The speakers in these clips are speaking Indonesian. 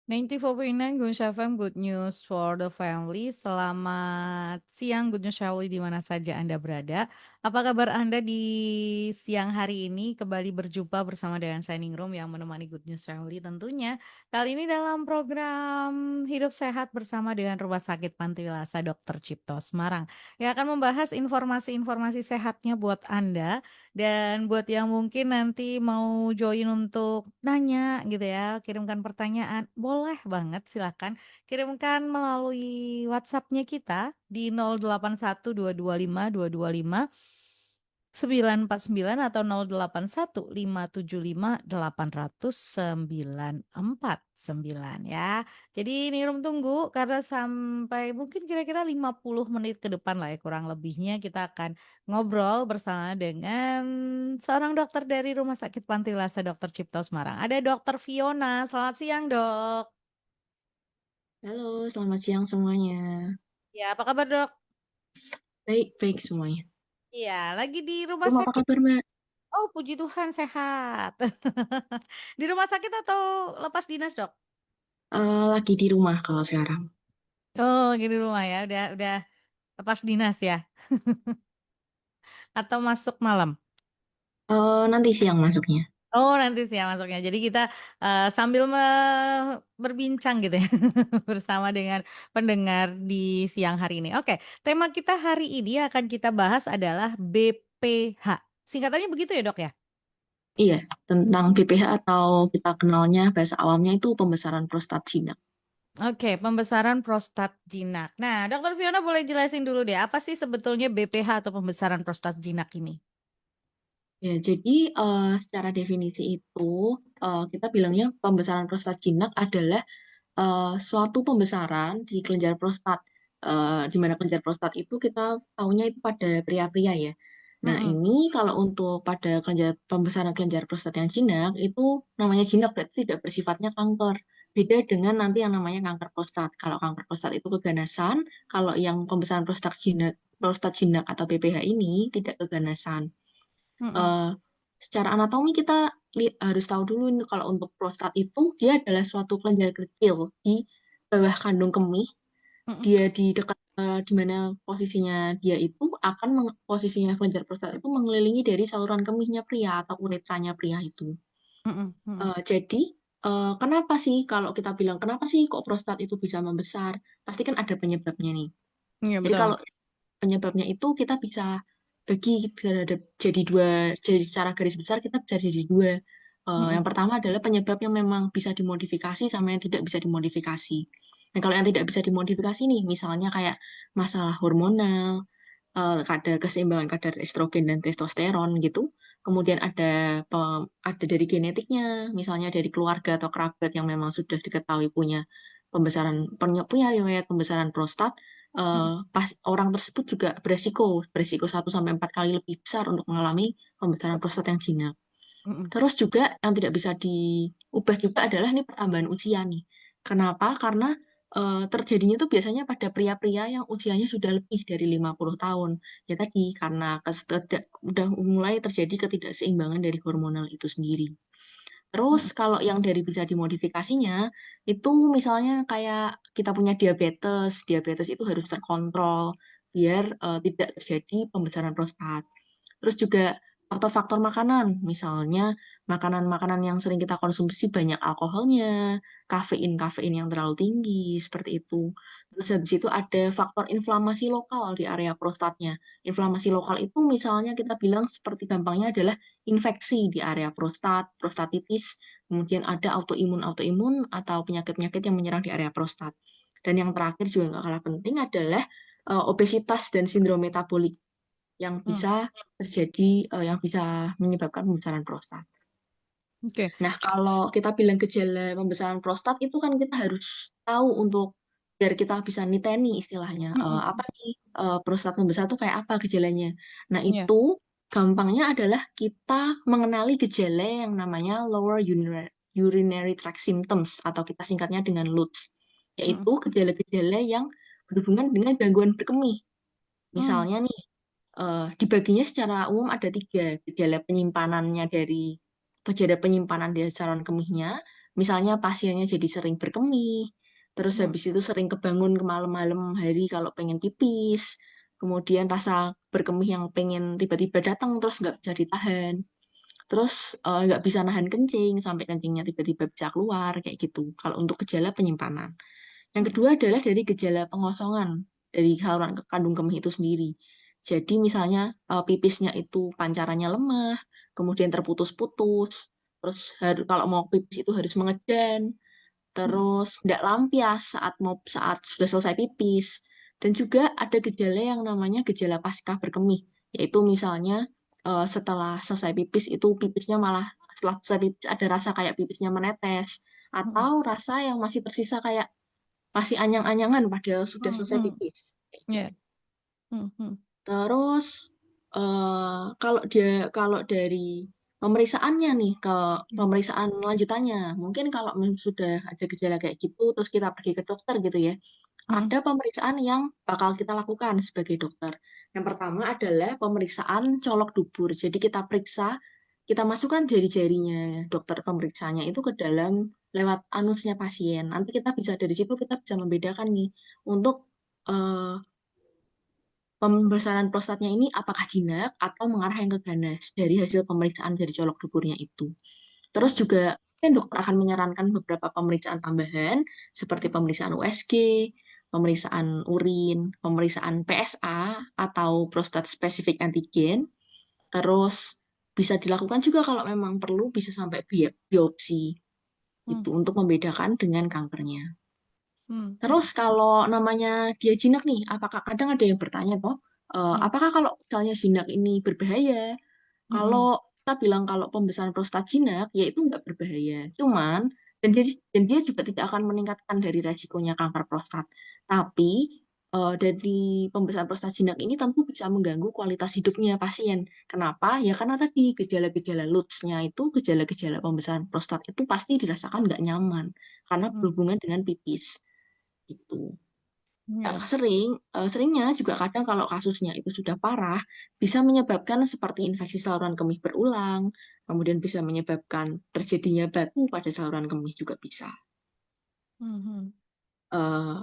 94.9 Gunsh FM, good news for the family. Selamat siang, good news family di mana saja Anda berada. Apa kabar Anda di siang hari ini? Kembali berjumpa bersama dengan Shining Room yang menemani good news family tentunya. Kali ini dalam program Hidup Sehat bersama dengan Rumah Sakit Pantiwilasa Dr. Cipto Semarang. Yang akan membahas informasi-informasi sehatnya buat Anda. Dan buat yang mungkin nanti mau join untuk nanya gitu ya, kirimkan pertanyaan, boleh banget silakan kirimkan melalui WhatsApp-nya kita di 081225225949 atau 081575 80949 ya. Jadi ini room tunggu karena sampai mungkin kira-kira 50 menit ke depan lah ya kurang lebihnya kita akan ngobrol bersama dengan seorang dokter dari Rumah Sakit Pantiwilasa Dr. Cipto Semarang. Ada Dokter Fiona. Selamat siang, Dok. Halo, selamat siang semuanya. Ya, apa kabar, Dok? Baik-baik semuanya. Iya, lagi di rumah Apa sakit. kabar, Mbak? Oh, puji Tuhan sehat. Di rumah sakit atau lepas dinas, Dok? Lagi di rumah kalau sekarang. Oh, lagi di rumah ya. Udah lepas dinas ya. Atau masuk malam? Nanti siang masuknya. Oh, nanti sih ya masuknya. Jadi kita sambil berbincang gitu ya bersama dengan pendengar di siang hari ini. Oke, tema kita hari ini akan kita bahas adalah BPH. Singkatannya begitu ya, Dok ya? Iya, tentang BPH atau kita kenalnya bahasa awamnya itu pembesaran prostat jinak. Oke, pembesaran prostat jinak. Nah, Dokter Fiona boleh jelasin dulu deh, apa sih sebetulnya BPH atau pembesaran prostat jinak ini? Ya, jadi secara definisi itu kita bilangnya pembesaran prostat jinak adalah suatu pembesaran di kelenjar prostat. Di mana kelenjar prostat itu kita tahunya itu pada pria-pria ya. Nah, Mm-mm, ini kalau untuk pada pembesaran kelenjar prostat yang jinak, itu namanya jinak berarti tidak bersifatnya kanker. Beda dengan nanti yang namanya kanker prostat. Kalau kanker prostat itu keganasan, kalau yang pembesaran prostat jinak atau BPH ini tidak keganasan. mm-mm, Eh, Secara anatomi kita harus tahu dulu ini kalau untuk prostat itu dia adalah suatu kelenjar kecil di bawah kandung kemih. mm-mm, Dia di dekat di mana posisinya dia itu akan posisinya kelenjar prostat itu mengelilingi dari saluran kemihnya pria atau uretranya pria itu. mm-mm, mm-mm. Jadi kenapa sih kalau kita bilang kenapa sih kok prostat itu bisa membesar? Pasti kan ada penyebabnya nih. Iya, Jadi betul. kalau penyebabnya itu kita bisa bagi terhadap jadi dua, jadi secara garis besar kita bisa jadi dua. Yang Mm-mm, pertama adalah penyebab yang memang bisa dimodifikasi sama yang tidak bisa dimodifikasi. Dan kalau yang tidak bisa dimodifikasi nih, misalnya kayak masalah hormonal, kadar keseimbangan kadar estrogen dan testosteron gitu. Kemudian ada dari genetiknya, misalnya dari keluarga atau kerabat yang memang sudah diketahui punya riwayat pembesaran prostat. mm-mm, Pas orang tersebut juga beresiko 1 sampai 4 kali lebih besar untuk mengalami pembesaran prostat yang jinak. mm-mm, Terus juga yang tidak bisa diubah juga adalah nih pertambahan usia nih. Kenapa? Karena terjadinya itu biasanya pada pria-pria yang usianya sudah lebih dari 50 tahun. Ya tadi, karena udah mulai terjadi ketidakseimbangan dari hormonal itu sendiri. Terus mm-mm, kalau yang dari bisa dimodifikasinya, itu misalnya kayak kita punya diabetes. Diabetes itu harus terkontrol biar tidak terjadi pembesaran prostat. Terus juga faktor-faktor makanan, misalnya makanan-makanan yang sering kita konsumsi banyak alkoholnya, kafein-kafein yang terlalu tinggi, seperti itu. Terus habis itu ada faktor inflamasi lokal di area prostatnya. Inflamasi lokal itu misalnya kita bilang seperti gampangnya adalah infeksi di area prostat, prostatitis, kemudian ada autoimun atau penyakit-penyakit yang menyerang di area prostat. Dan yang terakhir juga nggak kalah penting adalah obesitas dan sindrom metabolik yang mm. bisa yang bisa menyebabkan pembesaran prostat. Oke. Nah, kalau kita bilang gejala pembesaran prostat itu kan kita harus tahu untuk biar kita bisa niteni istilahnya Mm-mm, apa nih prostat membesar itu kayak apa gejalanya. Nah, iya, itu gampangnya adalah kita mengenali gejala yang namanya lower urinary tract symptoms atau kita singkatnya dengan LUTS, mm-mm, yaitu gejala-gejala yang berhubungan dengan gangguan berkemih. mm, Misalnya nih, dibaginya secara umum ada 3 gejala penyimpanan di saluran kemihnya. Misalnya pasiennya jadi sering berkemih, terus mm, habis itu sering kebangun ke malam-malam hari kalau pengen pipis, kemudian rasa berkemih yang pengen tiba-tiba datang terus nggak bisa ditahan, terus nggak bisa nahan kencing sampai kencingnya tiba-tiba bisa keluar kayak gitu. Kalau untuk gejala penyimpanan. Yang mm, kedua adalah dari gejala pengosongan dari saluran kandung kemih itu sendiri. Jadi misalnya pipisnya itu pancarannya lemah, kemudian terputus-putus, terus kalau mau pipis itu harus mengedan, mm, terus tidak lampias saat sudah selesai pipis, dan juga ada gejala yang namanya gejala pasca berkemih, yaitu misalnya setelah selesai pipis itu pipisnya malah setelah selesai pipis ada rasa kayak pipisnya menetes mm, atau rasa yang masih tersisa kayak masih anyang-anyangan padahal sudah mm, selesai mm, pipis. Kayak yeah. gitu. Mm, mm, Terus kalau dari pemeriksaannya nih ke mm, pemeriksaan lanjutannya, mungkin kalau sudah ada gejala kayak gitu, terus kita pergi ke dokter gitu ya, mm, ada pemeriksaan yang bakal kita lakukan sebagai dokter. Yang pertama adalah pemeriksaan colok dubur. Jadi kita periksa, kita masukkan jari-jarinya dokter pemeriksanya itu ke dalam lewat anusnya pasien. Nanti kita bisa dari situ kita bisa membedakan nih untuk eh, pembesaran prostatnya ini apakah jinak atau mengarah yang ke ganas dari hasil pemeriksaan dari colok duburnya itu. Terus mm, juga kan dokter akan menyarankan beberapa pemeriksaan tambahan seperti mm, pemeriksaan USG, pemeriksaan urin, pemeriksaan PSA atau prostat specific antigen. Terus bisa dilakukan juga kalau memang perlu bisa sampai biopsi mm, itu untuk membedakan dengan kankernya. mm, Terus kalau namanya dia jinak nih, apakah kadang ada yang bertanya toh, mm, apakah kalau misalnya jinak ini berbahaya? mm, mm, Kalau kita bilang kalau pembesaran prostat jinak, ya itu nggak berbahaya. Cuman, dan dia juga tidak akan meningkatkan dari resikonya kanker prostat. Tapi dari pembesaran prostat jinak ini tentu bisa mengganggu kualitas hidupnya pasien. Kenapa? Ya karena tadi gejala-gejala LUTS-nya itu, gejala-gejala pembesaran prostat itu pasti dirasakan nggak nyaman karena mm, berhubungan dengan pipis. Gitu. Ya, yeah. seringnya juga kadang kalau kasusnya itu sudah parah, bisa menyebabkan seperti infeksi saluran kemih berulang, kemudian bisa menyebabkan terjadinya batu pada saluran kemih juga bisa. Mm, mm,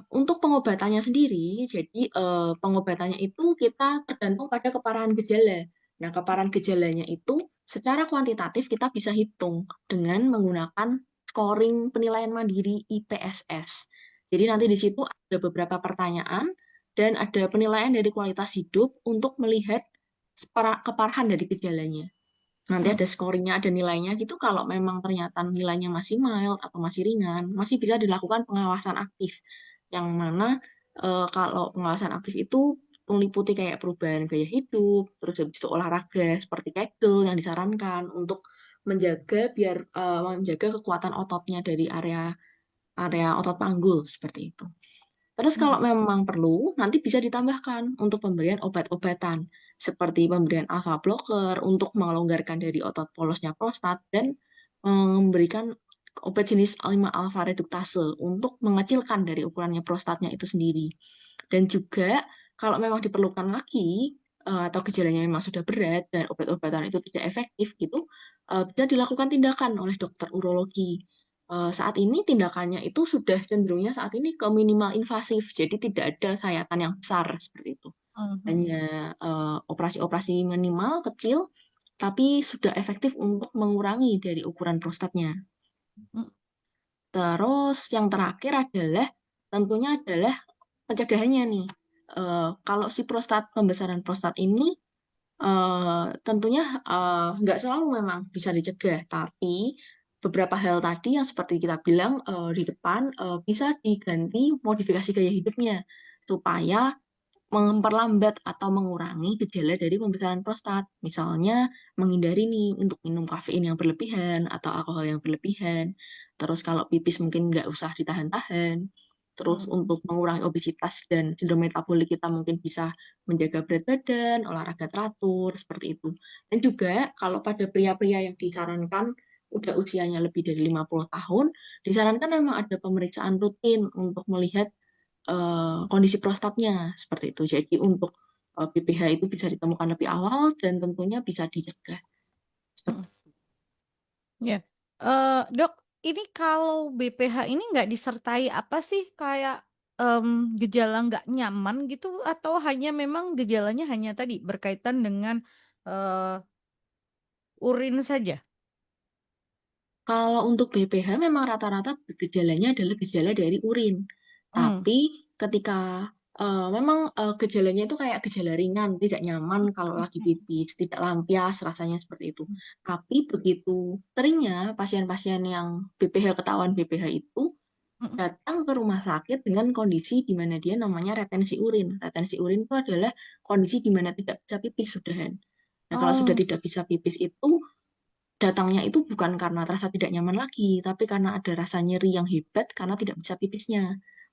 Untuk pengobatannya sendiri, jadi pengobatannya itu kita tergantung pada keparahan gejala. Nah, keparahan gejalanya itu secara kuantitatif kita bisa hitung dengan menggunakan scoring penilaian mandiri IPSS. Jadi nanti di situ ada beberapa pertanyaan dan ada penilaian dari kualitas hidup untuk melihat keparahan dari gejalanya. Nanti mm, ada scoringnya, ada nilainya gitu. Kalau memang ternyata nilainya masih mild atau masih ringan, masih bisa dilakukan pengawasan aktif. Yang mana kalau pengawasan aktif itu meliputi kayak perubahan gaya hidup, terus habis itu olahraga seperti kegel yang disarankan untuk menjaga kekuatan ototnya dari area area otot panggul seperti itu. Terus kalau mm, memang perlu, nanti bisa ditambahkan untuk pemberian obat-obatan, seperti pemberian alpha blocker untuk melonggarkan dari otot polosnya prostat dan memberikan obat jenis 5 alpha reduktase untuk mengecilkan dari ukurannya prostatnya itu sendiri. Dan juga kalau memang diperlukan lagi atau gejalanya memang sudah berat dan obat-obatan itu tidak efektif gitu, bisa dilakukan tindakan oleh dokter urologi. Saat ini tindakannya itu sudah cenderungnya saat ini ke minimal invasif, jadi tidak ada sayatan yang besar seperti itu. mm, mm, Hanya operasi-operasi minimal kecil, tapi sudah efektif untuk mengurangi dari ukuran prostatnya. mm, Terus yang terakhir adalah tentunya adalah pencegahannya nih. Kalau si pembesaran prostat ini tentunya nggak selalu memang bisa dicegah, tapi beberapa hal tadi yang seperti kita bilang di depan bisa diganti modifikasi gaya hidupnya supaya memperlambat atau mengurangi gejala dari pembesaran prostat. Misalnya menghindari nih untuk minum kafein yang berlebihan atau alkohol yang berlebihan. Terus kalau pipis mungkin nggak usah ditahan-tahan. Terus mm, untuk mengurangi obesitas dan sindrom metabolik kita mungkin bisa menjaga berat badan, olahraga teratur, seperti itu. Dan juga kalau pada pria-pria yang disarankan udah usianya lebih dari 50 tahun, disarankan memang ada pemeriksaan rutin untuk melihat kondisi prostatnya seperti itu. Jadi untuk BPH itu bisa ditemukan lebih awal dan tentunya bisa dicegah. mm. Ya, Dok. ini kalau BPH ini nggak disertai apa sih, kayak, gejala nggak nyaman gitu atau hanya memang gejalanya hanya tadi berkaitan dengan, eee, urin saja? Kalau untuk BPH memang rata-rata gejalanya adalah gejala dari urin. Mmm, Tapi ketika memang gejalanya itu kayak gejala ringan, tidak nyaman kalau lagi mhm pipis, tidak lampias rasanya seperti itu. mhm Tapi begitu seringnya pasien-pasien yang BPH ketahuan BPH itu mhm. datang ke rumah sakit dengan kondisi di mana dia namanya retensi urin. Retensi urin itu adalah kondisi di mana tidak bisa pipis sudahan. Nah, kalau sudah Oh, tidak bisa pipis itu datangnya itu bukan karena terasa tidak nyaman lagi, tapi karena ada rasa nyeri yang hebat karena tidak bisa pipisnya.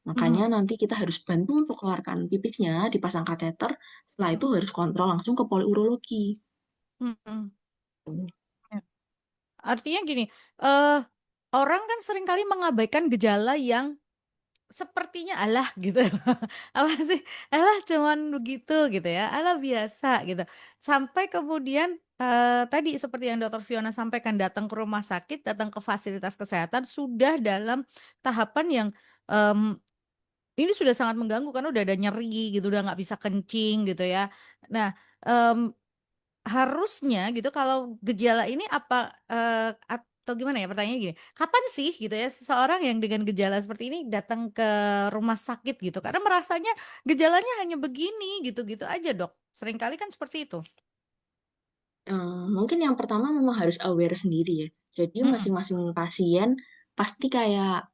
Makanya mhm nanti kita harus bantu untuk keluarkan pipisnya, dipasang kateter, setelah itu mhm harus kontrol langsung ke poliurologi. mhm. Ya, artinya gini, eee, orang kan seringkali mengabaikan gejala yang sepertinya, "Alah," gitu, apa sih, "Alah cuman begitu," gitu ya, "Alah biasa," gitu. Sampai kemudian, tadi seperti yang Dokter Fiona sampaikan, datang ke rumah sakit, datang ke fasilitas kesehatan sudah dalam tahapan yang, mmm, ini sudah sangat mengganggu karena udah ada nyeri gitu, udah nggak bisa kencing gitu ya. Nah, mmm harusnya gitu kalau gejala ini apa, atau gimana ya pertanyaannya gini, kapan sih gitu ya seseorang yang dengan gejala seperti ini datang ke rumah sakit gitu? Karena merasanya gejalanya hanya begini gitu-gitu aja Dok, seringkali kan seperti itu. Mungkin yang pertama memang harus aware sendiri ya. Jadi Mhm masing-masing pasien pasti kayak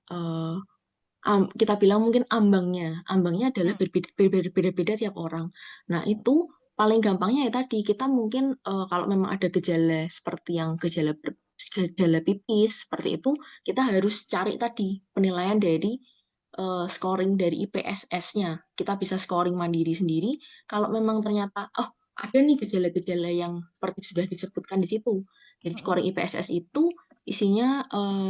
kita bilang mungkin ambangnya adalah mhm berbeda-beda tiap orang. Nah, itu paling gampangnya ya tadi, kita mungkin kalau memang ada gejala seperti yang gejala pipis seperti itu, kita harus cari tadi penilaian dari scoring dari IPSS-nya. Kita bisa scoring mandiri sendiri. Kalau memang ternyata, oh ada nih gejala-gejala yang seperti sudah disebutkan di situ. Jadi mhm scoring IPSS itu isinya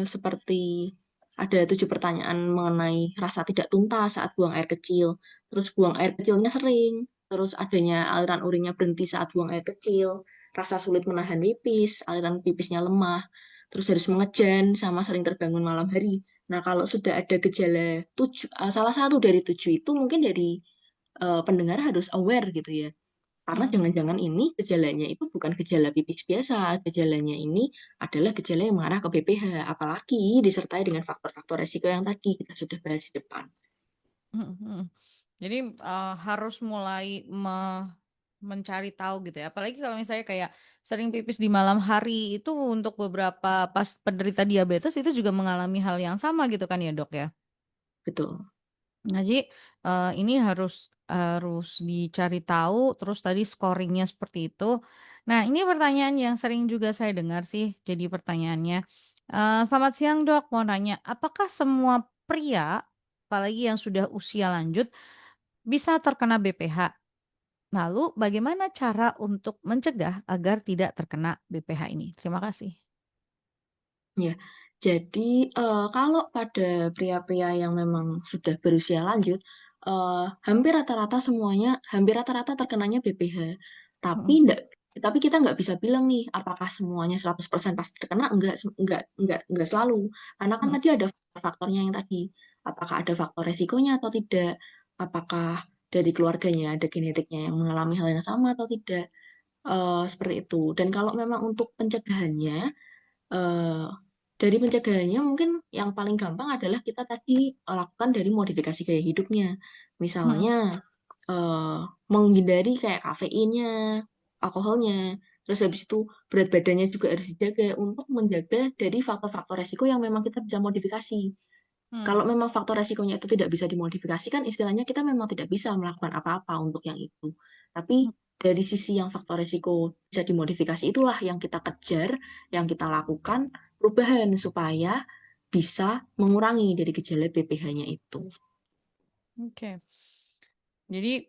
seperti ada 7 pertanyaan mengenai rasa tidak tuntas saat buang air kecil, terus buang air kecilnya sering, terus adanya aliran urinnya berhenti saat buang air kecil, rasa sulit menahan pipis, aliran pipisnya lemah, terus harus mengejan, sama sering terbangun malam hari. Nah, kalau sudah ada gejala salah satu dari 7 itu mungkin dari pendengar harus aware gitu ya. Karena mhm jangan-jangan ini gejalanya itu bukan gejala pipis biasa, gejalanya ini adalah gejala yang mengarah ke BPH, apalagi disertai dengan faktor-faktor resiko yang tadi kita sudah bahas di depan. mhm mhm. Jadi, harus mulai mencari tahu gitu ya, apalagi kalau misalnya kayak sering pipis di malam hari itu untuk beberapa pas penderita diabetes itu juga mengalami hal yang sama gitu kan ya Dok ya? Betul. Nah, jadi, ini harus dicari tahu, terus tadi scoring-nya seperti itu. Nah, ini pertanyaan yang sering juga saya dengar sih, jadi pertanyaannya, "Selamat siang Dok, mau nanya, apakah semua pria, apalagi yang sudah usia lanjut, bisa terkena BPH? Lalu bagaimana cara untuk mencegah agar tidak terkena BPH ini?" Terima kasih. Ya, jadi kalau pada pria-pria yang memang sudah berusia lanjut, hampir rata-rata terkenanya BPH. Tapi Mhm tapi kita nggak bisa bilang nih, apakah semuanya 100% pasti terkena, enggak selalu. Karena kan mhm tadi ada faktor-faktornya yang tadi, apakah ada faktor resikonya atau tidak, apakah dari keluarganya ada genetiknya yang mengalami hal yang sama atau tidak, seperti itu. Dan kalau memang untuk pencegahannya, eh, dari pencegahannya mungkin yang paling gampang adalah kita tadi lakukan dari modifikasi gaya hidupnya. mhm Misalnya menghindari kayak kafeinnya, alkoholnya, terus habis itu berat badannya juga harus dijaga untuk menjaga dari faktor-faktor resiko yang memang kita bisa modifikasi. Kalau mhm memang faktor resikonya itu tidak bisa dimodifikasi kan istilahnya kita memang tidak bisa melakukan apa-apa untuk yang itu. Tapi mhm. dari sisi yang faktor resiko bisa dimodifikasi itulah yang kita kejar, yang kita lakukan perubahan supaya bisa mengurangi dari gejala BPH-nya itu. Oke. Jadi,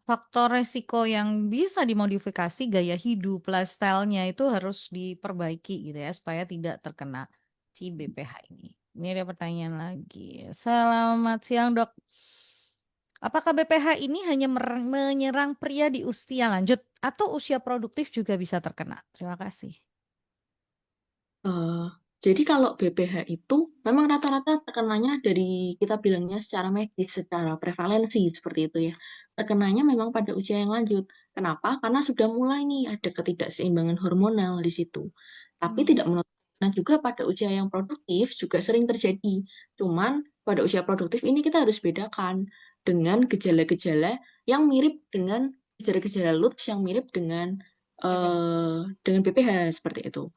faktor resiko yang bisa dimodifikasi gaya hidup, lifestyle-nya itu harus diperbaiki gitu ya, supaya tidak terkena si BPH ini. Ini ada pertanyaan lagi. Selamat siang, Dok. Apakah BPH ini hanya menyerang pria di usia lanjut atau usia produktif juga bisa terkena? Terima kasih. Jadi kalau BPH itu memang rata-rata terkenanya dari kita bilangnya secara medis, secara prevalensi seperti itu ya. Terkenanya memang pada usia yang lanjut. Kenapa? Karena sudah mulai nih ada ketidakseimbangan hormonal di situ. Tapi Hmm, tidak menutup kemungkinan juga pada usia yang produktif juga sering terjadi. Cuman pada usia produktif ini kita harus bedakan dengan gejala-gejala yang mirip dengan gejala-gejala Lutz yang mirip BPH. dengan BPH seperti itu.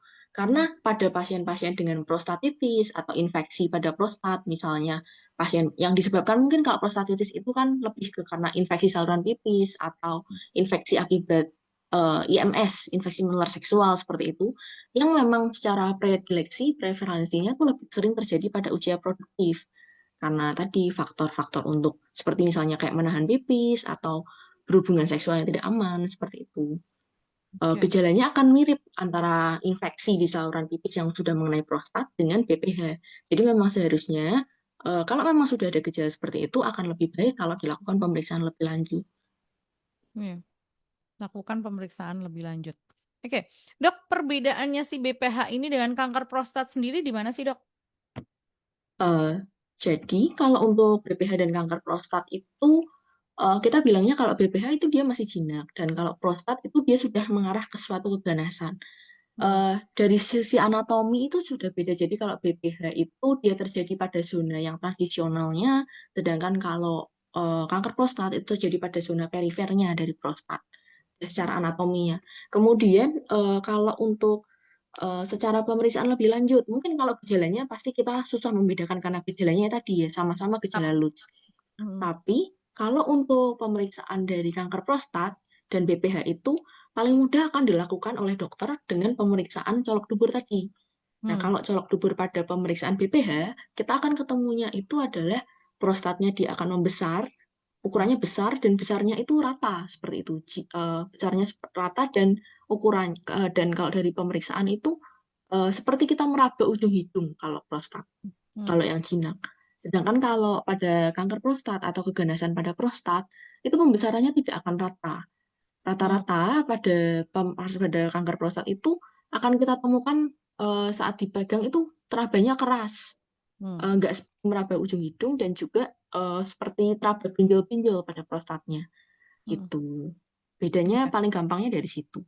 Hmm, Karena pada pasien-pasien dengan prostatitis atau infeksi pada prostat, misalnya pasien yang disebabkan mungkin kalau prostatitis itu kan lebih ke karena infeksi saluran pipis atau infeksi akibat IMS, infeksi menular seksual seperti itu, yang memang secara predileksi, preferensinya tuh lebih sering terjadi pada usia produktif. Karena tadi faktor-faktor untuk seperti misalnya kayak menahan pipis atau berhubungan seksual yang tidak aman, seperti itu. oke. Gejalanya akan mirip antara infeksi di saluran pipis yang sudah mengenai prostat dengan BPH. Jadi memang seharusnya kalau memang sudah ada gejala seperti itu akan lebih baik kalau dilakukan pemeriksaan lebih lanjut. Iya. Lakukan pemeriksaan lebih lanjut. Oke, dok, perbedaannya si BPH ini dengan kanker prostat sendiri di mana sih, dok? Eh, jadi kalau untuk BPH dan kanker prostat itu kita bilangnya kalau BPH itu dia masih jinak dan kalau prostat itu dia sudah mengarah ke suatu keganasan. Hmm, Dari sisi anatomi itu sudah beda. Jadi kalau BPH itu dia terjadi pada zona yang transisionalnya, sedangkan kalau kanker prostat itu terjadi pada zona perifernya dari prostat ya, secara hmm, anatominya. Kemudian kalau untuk secara pemeriksaan lebih lanjut, mungkin kalau gejalanya pasti kita susah membedakan karena gejalanya tadi ya sama-sama gejala Sama. Lutz. Hmm, Tapi kalau untuk pemeriksaan dari kanker prostat dan BPH itu paling mudah akan dilakukan oleh dokter dengan pemeriksaan colok dubur tadi. Nah, hmm, kalau colok dubur pada pemeriksaan BPH, kita akan ketemunya itu adalah prostatnya dia akan membesar, hmm, ukurannya besar dan besarnya itu rata seperti itu. Besarnya rata dan ukuran dan kalau dari pemeriksaan itu seperti kita meraba ujung hidung kalau prostat hmm, kalau yang jinak. Sedangkan kalau pada kanker prostat atau keganasan pada prostat, itu pembesarannya tidak akan rata. hmm, Rata-rata pada kanker prostat itu akan kita temukan saat dipegang itu terabanya keras, hmm, nggak seperti meraba ujung hidung dan juga seperti teraba pinjol-pinjol pada prostatnya. hmm. Itu bedanya Oke, paling gampangnya dari situ.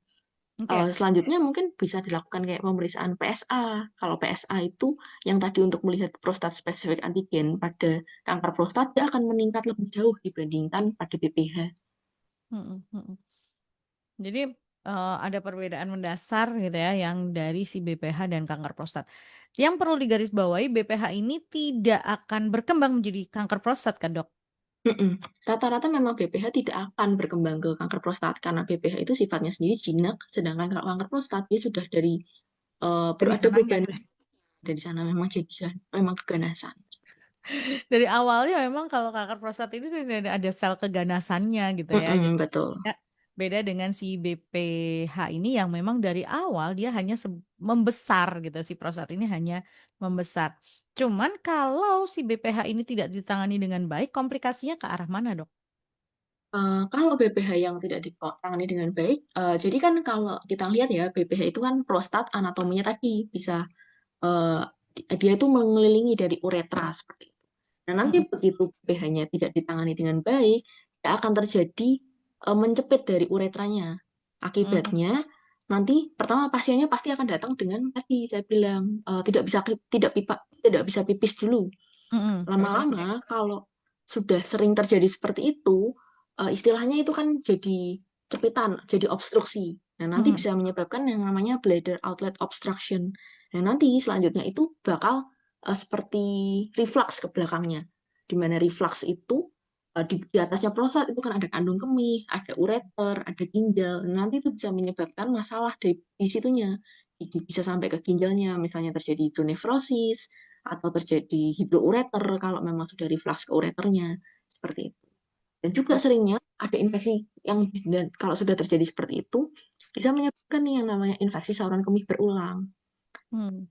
oke. Selanjutnya mungkin bisa dilakukan kayak pemeriksaan PSA. Kalau PSA itu yang tadi untuk melihat prostat spesifik antigen pada kanker prostat, dia akan meningkat lebih jauh dibandingkan pada BPH. Hmm, hmm, hmm. Jadi ada perbedaan mendasar gitu ya yang dari si BPH dan kanker prostat. Yang perlu digarisbawahi BPH ini tidak akan berkembang menjadi kanker prostat kan, dok? Mm-mm. Rata-rata memang BPH tidak akan berkembang ke kanker prostat karena BPH itu sifatnya sendiri jinak, sedangkan kalau kanker prostat dia sudah dari Dari ada sananya. perubahan dari sana memang jadi memang keganasan. Dari awalnya memang kalau kanker prostat ini tuh ada sel keganasannya gitu ya. Jadi Mm-mm, betul. ya, beda dengan si BPH ini yang memang dari awal dia hanya membesar gitu. Si prostat ini hanya membesar. Cuman kalau si BPH ini tidak ditangani dengan baik, komplikasinya ke arah mana, dok? Kalau BPH yang tidak ditangani dengan baik, jadi kan kalau kita lihat ya BPH itu kan prostat anatominya tadi bisa eh, dia itu mengelilingi dari uretra seperti itu. Nah, nanti Mm-mm, begitu pH-nya tidak ditangani dengan baik, ya akan terjadi mencepit dari uretranya. mm-mm, Akibatnya nanti pertama pasiennya pasti akan datang dengan tadi saya bilang tidak bisa pipis dulu. mm-mm. Nggak bisa Lama-lama ngetik. kalau sudah sering terjadi seperti itu, istilahnya itu kan jadi cepitan, jadi obstruksi. Nah, nanti Mm-mm, bisa menyebabkan yang namanya bladder outlet obstruction. Nah, nanti selanjutnya itu bakal seperti reflux ke belakangnya. Di mana reflux itu di atasnya prostat itu kan ada kandung kemih, ada ureter, ada ginjal. Nah, nanti itu bisa menyebabkan masalah di situnya. Bisa sampai ke ginjalnya, misalnya terjadi hidronefrosis, atau terjadi hidroureter kalau memang sudah reflux ke ureternya seperti itu. Dan juga mm, seringnya ada infeksi yang dan kalau sudah terjadi seperti itu bisa menyebabkan nih yang namanya infeksi saluran kemih berulang. mm.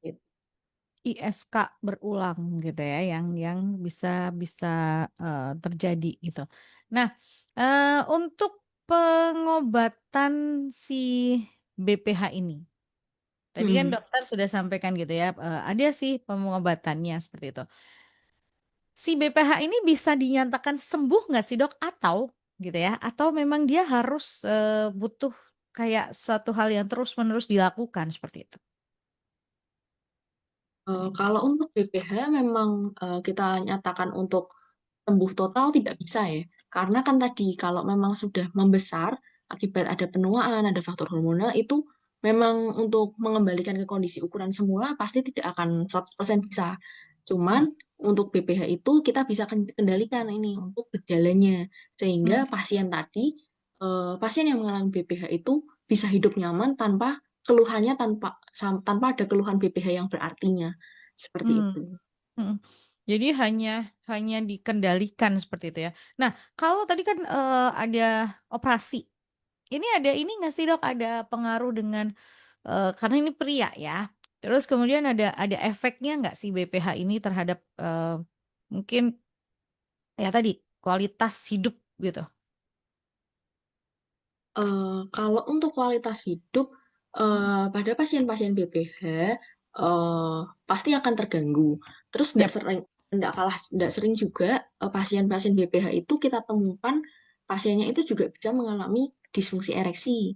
Gitu. ISK berulang gitu ya, yang bisa bisa terjadi gitu. Nah, untuk pengobatan si BPH ini. Tadi kan Mhm. dokter sudah sampaikan gitu ya, ada sih pengobatannya seperti itu. Si BPH ini bisa dinyatakan sembuh nggak sih, Dok? Atau gitu ya, atau memang dia harus, butuh kayak suatu hal yang terus-menerus dilakukan seperti itu? Kalau untuk BPH memang, kita nyatakan untuk sembuh total tidak bisa ya, karena kan tadi kalau memang sudah membesar akibat ada penuaan, ada faktor hormonal itu memang untuk mengembalikan ke kondisi ukuran semula pasti tidak akan 100% bisa. Mhm Cuman untuk BPH itu kita bisa kendalikan ini untuk gejalanya, mhm. sehingga pasien tadi, pasien yang mengalami BPH itu bisa hidup nyaman tanpa keluhannya tanpa ada keluhan BPH yang berartinya, seperti Mmm, itu. mhm. Jadi hanya dikendalikan seperti itu ya. Nah, kalau tadi kan, ada operasi, ini ada ini nggak sih, Dok, ada pengaruh dengan karena ini pria ya, terus kemudian ada efeknya nggak sih BPH ini terhadap, mungkin ya tadi, kualitas hidup gitu? Kalau untuk kualitas hidup, Mhm, pada pasien-pasien BPH, pasti akan terganggu. Terus yap, nggak sering juga, pasien-pasien BPH itu kita temukan pasiennya itu juga bisa mengalami disfungsi ereksi.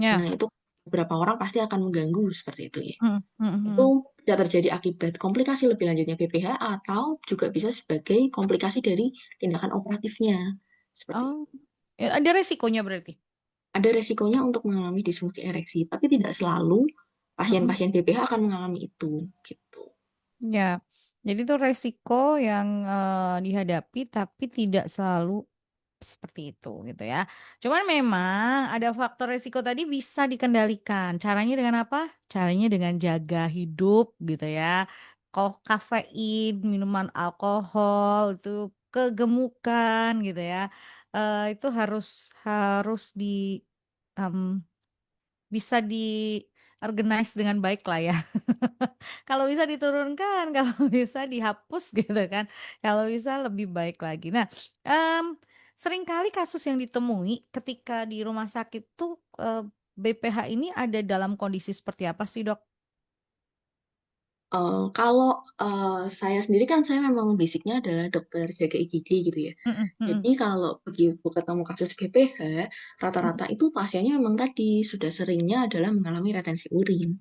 Nah, ya, itu beberapa orang pasti akan mengganggu seperti itu ya. mhm mhm Itu mhm. bisa terjadi akibat komplikasi lebih lanjutnya BPH atau juga bisa sebagai komplikasi dari tindakan operatifnya, seperti Oh, ya ada resikonya berarti? ada resikonya untuk mengalami disfungsi ereksi, tapi tidak selalu Mhm, pasien-pasien BPH akan mengalami itu, gitu. ya. Jadi itu resiko yang, dihadapi tapi tidak selalu seperti itu gitu ya. Cuman memang ada faktor resiko tadi bisa dikendalikan. Caranya dengan apa? Caranya dengan jaga hidup gitu ya. Kafein, minuman alkohol, itu kegemukan gitu ya. Itu harus harus mmm, bisa di-organize dengan baik lah ya. Kalau bisa diturunkan, kalau bisa dihapus gitu kan, kalau bisa lebih baik lagi. Nah, seringkali kasus yang ditemui ketika di rumah sakit tuh, BPH ini ada dalam kondisi seperti apa sih, Dok? Kalau, saya sendiri kan saya memang basic-nya adalah dokter jaga IGD gitu ya. Mhm mhm Jadi kalau begitu ketemu kasus BPH, mhm. rata-rata itu pasiennya memang tadi sudah seringnya adalah mengalami retensi urin.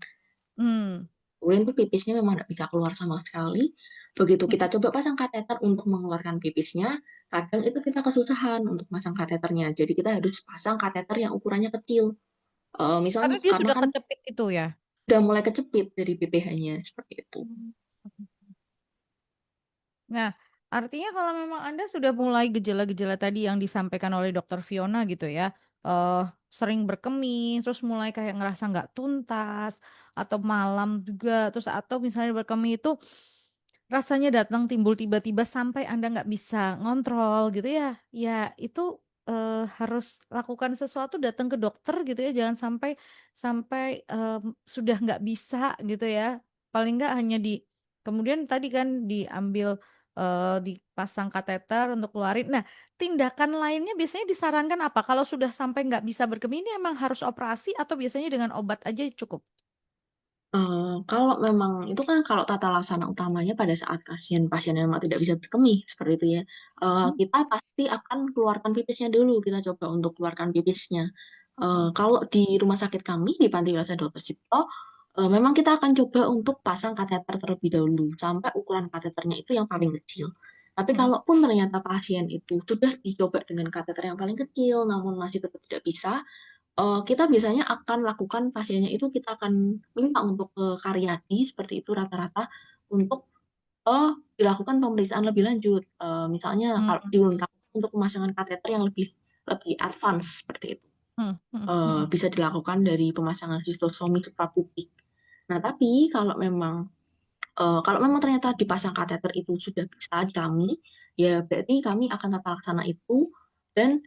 Mmm, Urin tuh pipisnya memang nggak bisa keluar sama sekali. Begitu kita mhm. coba pasang kateter untuk mengeluarkan pipisnya, kadang itu kita kesusahan untuk pasang kateternya. Jadi kita harus pasang kateter yang ukurannya kecil. Misalnya Karena dia karena sudah kan kecepit itu ya? udah mulai kecepit dari BPH-nya, seperti itu. Mmm, mhm. Nah, artinya kalau memang Anda sudah mulai gejala-gejala tadi yang disampaikan oleh Dokter Fiona gitu ya, sering berkemih, terus mulai kayak ngerasa nggak tuntas, atau malam juga, terus atau misalnya berkemih itu rasanya datang timbul tiba-tiba sampai Anda nggak bisa ngontrol gitu ya, ya itu, harus lakukan sesuatu datang ke dokter gitu ya, jangan sampai sampai, sudah nggak bisa gitu ya, paling nggak hanya kemudian tadi kan diambil dipasang kateter untuk keluarin. Nah, tindakan lainnya biasanya disarankan apa? Kalau sudah sampai nggak bisa berkemih ini emang harus operasi atau biasanya dengan obat aja cukup? Kalau memang itu kan kalau tata laksana utamanya pada saat pasien yang memang tidak bisa berkemih, seperti itu ya, Mmm, kita pasti akan keluarkan pipisnya dulu, kita coba untuk keluarkan pipisnya. mhm Kalau di rumah sakit kami, di Panti Asuhan Dr. Cipto, memang kita akan coba untuk pasang kateter terlebih dahulu, sampai ukuran kateternya itu yang paling kecil. Tapi mhm kalaupun ternyata pasien itu sudah dicoba dengan kateter yang paling kecil, namun masih tetap tidak bisa, kita biasanya akan lakukan pasiennya itu kita akan minta untuk ke Karyadi, seperti itu rata-rata, untuk, dilakukan pemeriksaan lebih lanjut. Misalnya kalau mhm diminta untuk pemasangan kateter yang lebih lebih advance, seperti itu. mhm mhm mhm Bisa dilakukan dari pemasangan sistostomi suprapubik. Nah, tapi kalau memang ternyata dipasang kateter itu sudah bisa di kami, ya berarti kami akan tata laksana itu dan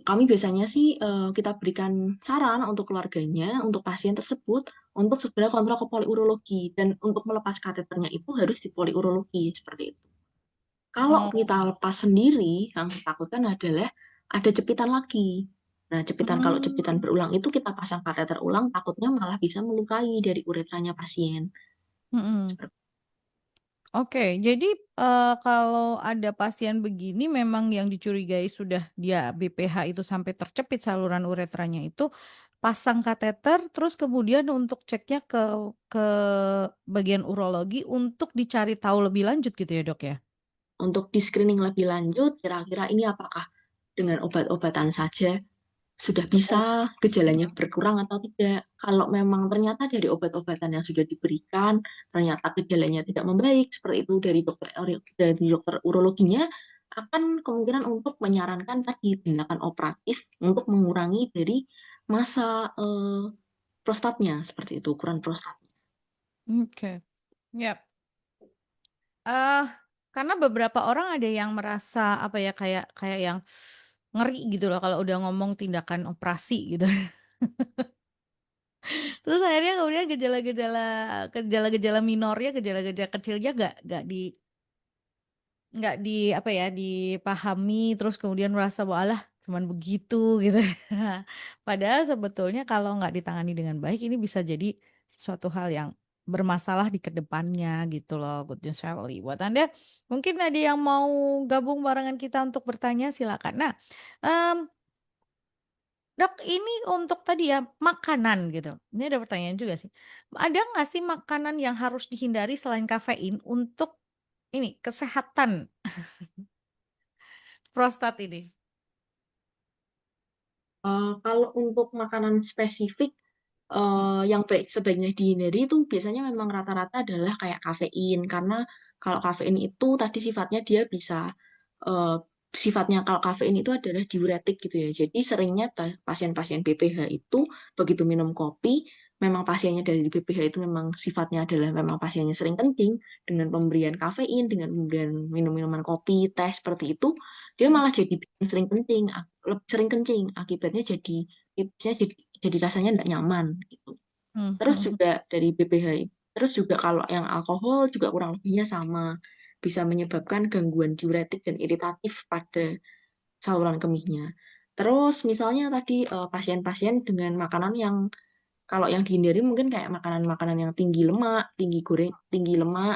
kami biasanya sih, kita berikan saran untuk keluarganya, untuk pasien tersebut, untuk segera kontrol ke poliurologi dan untuk melepas kateternya itu harus di poliurologi, seperti itu. Kalau oh, kita lepas sendiri, yang ditakutkan adalah ada jepitan lagi. Nah, kalau jepitan Mmm, berulang itu kita pasang kateter ulang, takutnya malah bisa melukai dari uretranya pasien. mhm. Oke, jadi, kalau ada pasien begini memang yang dicurigai sudah dia BPH itu sampai tercepit saluran uretranya itu, pasang kateter terus kemudian untuk ceknya ke bagian urologi untuk dicari tahu lebih lanjut gitu ya, Dok, ya? Untuk di-screening lebih lanjut, kira-kira ini apakah dengan obat-obatan saja sudah Cukup. bisa gejalanya berkurang atau tidak. Kalau memang ternyata dari obat-obatan yang sudah diberikan, ternyata gejalanya tidak membaik, seperti itu dari dokter urologinya, akan kemungkinan untuk menyarankan tadi tindakan operatif untuk mengurangi dari masa prostatnya, seperti itu, ukuran prostat. Oke, yap. Eh, karena beberapa orang ada yang merasa, apa ya, kayak kayak yang ngeri gitu loh kalau udah ngomong tindakan operasi gitu. Terus akhirnya kemudian gejala-gejala minornya, gejala-gejala kecilnya nggak di apa ya, dipahami terus kemudian merasa bahwa, "Alah cuman begitu," gitu. Padahal sebetulnya kalau nggak ditangani dengan baik ini bisa jadi sesuatu hal yang bermasalah di kedepannya gitu loh, Good News Family. Buat Anda mungkin ada yang mau gabung barengan kita untuk bertanya silakan. Nah, mmm, Dok, ini untuk tadi ya, makanan gitu. Ini ada pertanyaan juga sih. Ada nggak sih makanan yang harus dihindari selain kafein untuk ini, kesehatan prostat ini? Kalau untuk makanan spesifik, Mhm, yang sebaiknya dihindari itu biasanya memang rata-rata adalah kayak kafein, karena kalau kafein itu tadi sifatnya dia bisa, eee, sifatnya kalau kafein itu adalah diuretik gitu ya. Jadi seringnya pasien-pasien BPH itu begitu minum kopi, memang pasiennya dari BPH itu memang sifatnya adalah memang pasiennya sering kencing, dengan pemberian kafein, dengan pemberian minuman kopi, teh, seperti itu, dia mhm, malah jadi bikin sering kencing, lebih sering kencing, akibatnya jadi pipisnya jadi rasanya nggak nyaman gitu. mhm Terus mhm juga dari BPH, terus juga kalau yang alkohol juga kurang lebihnya sama, bisa menyebabkan gangguan diuretik dan iritatif pada saluran kemihnya. Terus misalnya tadi pasien-pasien dengan makanan yang kalau yang dihindari mungkin kayak makanan-makanan yang tinggi lemak,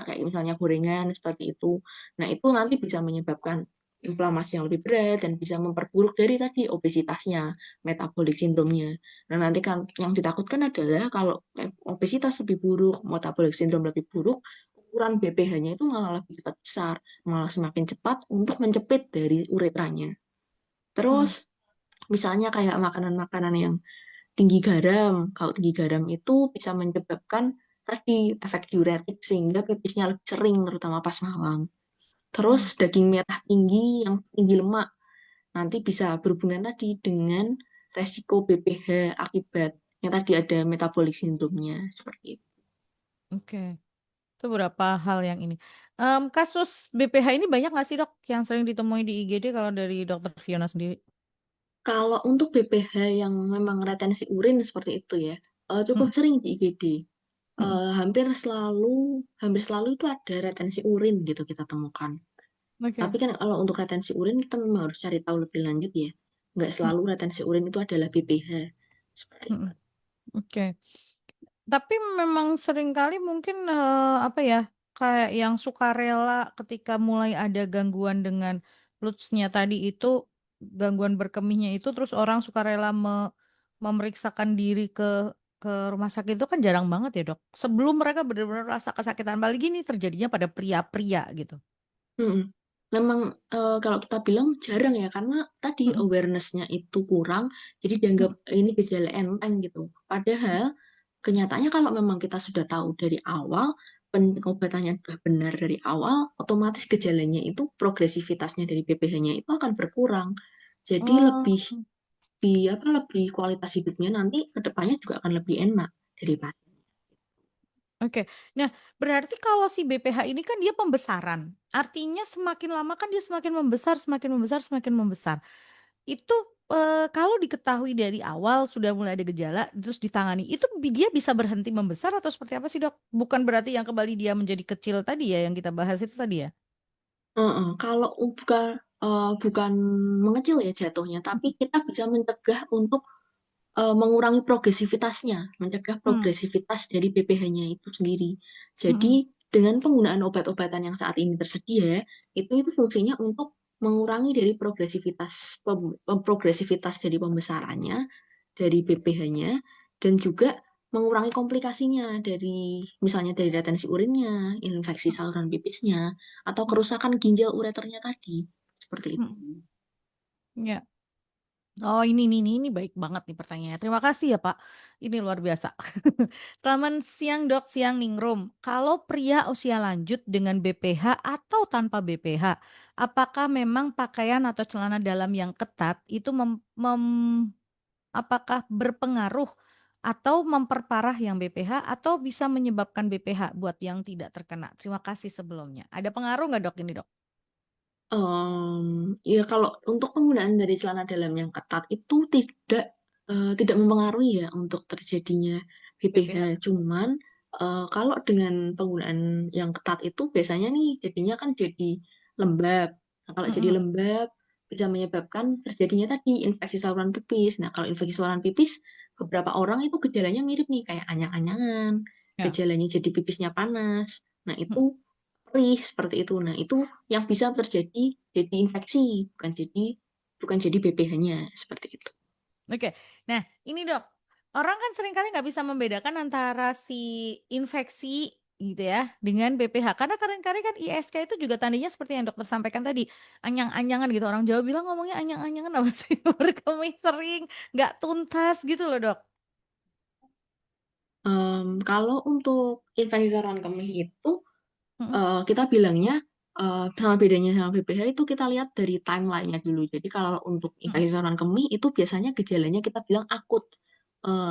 kayak misalnya gorengan seperti itu. Nah, itu nanti bisa menyebabkan inflamasi yang lebih berat dan bisa memperburuk dari tadi obesitasnya, metabolic syndrome-nya. Nah, nanti kan yang ditakutkan adalah kalau obesitas lebih buruk, metabolic syndrome lebih buruk, ukuran BPH-nya itu malah lebih cepat besar, malah semakin cepat untuk mencepit dari uretranya. mhm. Terus misalnya kayak makanan-makanan yang tinggi garam. Kalau tinggi garam itu bisa menyebabkan tadi efek diuretik sehingga pipisnya lebih sering terutama pas malam. Mmm, Terus daging merah tinggi yang tinggi lemak nanti bisa berhubungan tadi dengan resiko BPH akibat yang tadi ada metabolic syndrome-nya seperti itu. oke. Itu beberapa hal yang ini. Kasus BPH ini banyak nggak sih, Dok, yang sering ditemui di IGD kalau dari Dokter Fiona sendiri? Kalau untuk BPH yang memang retensi urin seperti itu ya, cukup Mhm sering di IGD. mhm. Hampir selalu itu ada retensi urin gitu kita temukan. Oke. Tapi kan kalau untuk retensi urin kita memang harus cari tahu lebih lanjut ya. Nggak Mhm selalu retensi urin itu adalah BPH. Seperti itu. mhm. Oke. Tapi memang seringkali mungkin, apa ya, kayak yang sukarela ketika mulai ada gangguan dengan PLUDS-nya tadi itu, gangguan berkemihnya itu, terus orang sukarela memeriksakan diri ke rumah sakit itu kan jarang banget ya, Dok? Sebelum mereka benar-benar rasa kesakitan, apalagi ini terjadinya pada pria-pria gitu. Mhm. Memang, kalau kita bilang jarang ya, karena tadi Mhm awareness-nya itu kurang, jadi dianggap mhm ini gejala enteng gitu. Padahal kenyataannya kalau memang kita sudah tahu dari awal, pengobatannya sudah benar dari awal, otomatis gejalanya itu progresivitasnya dari BPH-nya itu akan berkurang. Jadi oh. lebih kualitas hidupnya nanti ke depannya juga akan lebih enak daripada. Oke. Nah, berarti kalau si BPH ini kan dia pembesaran. Artinya semakin lama kan dia semakin membesar semakin membesar semakin membesar. Itu, kalau diketahui dari awal sudah mulai ada gejala terus ditangani, itu dia bisa berhenti membesar atau seperti apa sih, Dok? Bukan berarti yang kembali dia menjadi kecil tadi ya yang kita bahas itu tadi ya? Heeh, kalau bukan bukan mengecil ya jatuhnya, tapi kita bisa mencegah untuk mengurangi progresivitasnya, mencegah Hmm, progresivitas dari BPH-nya itu sendiri. hmm, Jadi dengan penggunaan obat-obatan yang saat ini tersedia, itu fungsinya untuk mengurangi dari progresivitas dari pembesarannya, dari BPH-nya, dan juga mengurangi komplikasinya dari misalnya dari retensi urinnya, infeksi saluran pipisnya, atau hmm, kerusakan ginjal ureternya tadi. Seperti itu. hmm. Ya. Oh ini baik banget nih pertanyaannya. Terima kasih ya Pak. Ini luar biasa. Selamat siang Dok, siang Ningrum. Kalau pria usia lanjut dengan BPH atau tanpa BPH, apakah memang pakaian atau celana dalam yang ketat itu apakah berpengaruh atau memperparah yang BPH atau bisa menyebabkan BPH buat yang tidak terkena? Terima kasih sebelumnya. Ada pengaruh nggak Dok ini Dok? Ya kalau untuk penggunaan dari celana dalam yang ketat itu tidak mempengaruhi ya untuk terjadinya BPH. BPH. Cuman kalau dengan penggunaan yang ketat itu biasanya nih jadinya kan jadi lembab. Nah, kalau jadi Mm-mm. lembab bisa menyebabkan terjadinya tadi infeksi saluran pipis. Nah, kalau infeksi saluran pipis beberapa orang itu gejalanya mirip nih kayak anyang-anyangan, Ya. gejalanya jadi pipisnya panas. Nah, Mm. itu perih seperti itu. Nah, itu yang bisa terjadi jadi infeksi, bukan jadi BPH-nya seperti itu. Oke, nah ini dok, orang kan seringkali nggak bisa membedakan antara si infeksi gitu ya dengan BPH karena kadang-kadang kan ISK itu juga tandanya seperti yang dokter sampaikan tadi anyang-anyangan gitu orang Jawa bilang ngomongnya anyang-anyangan apa sih berkemih sering nggak tuntas gitu loh dok. Kalau untuk infeksi saluran kemih itu Mm-mm, kita bilangnya sama bedanya sama BPH itu kita lihat dari timelinenya dulu. Jadi kalau untuk mm-mm, infeksi saluran kemih itu biasanya gejalanya kita bilang akut.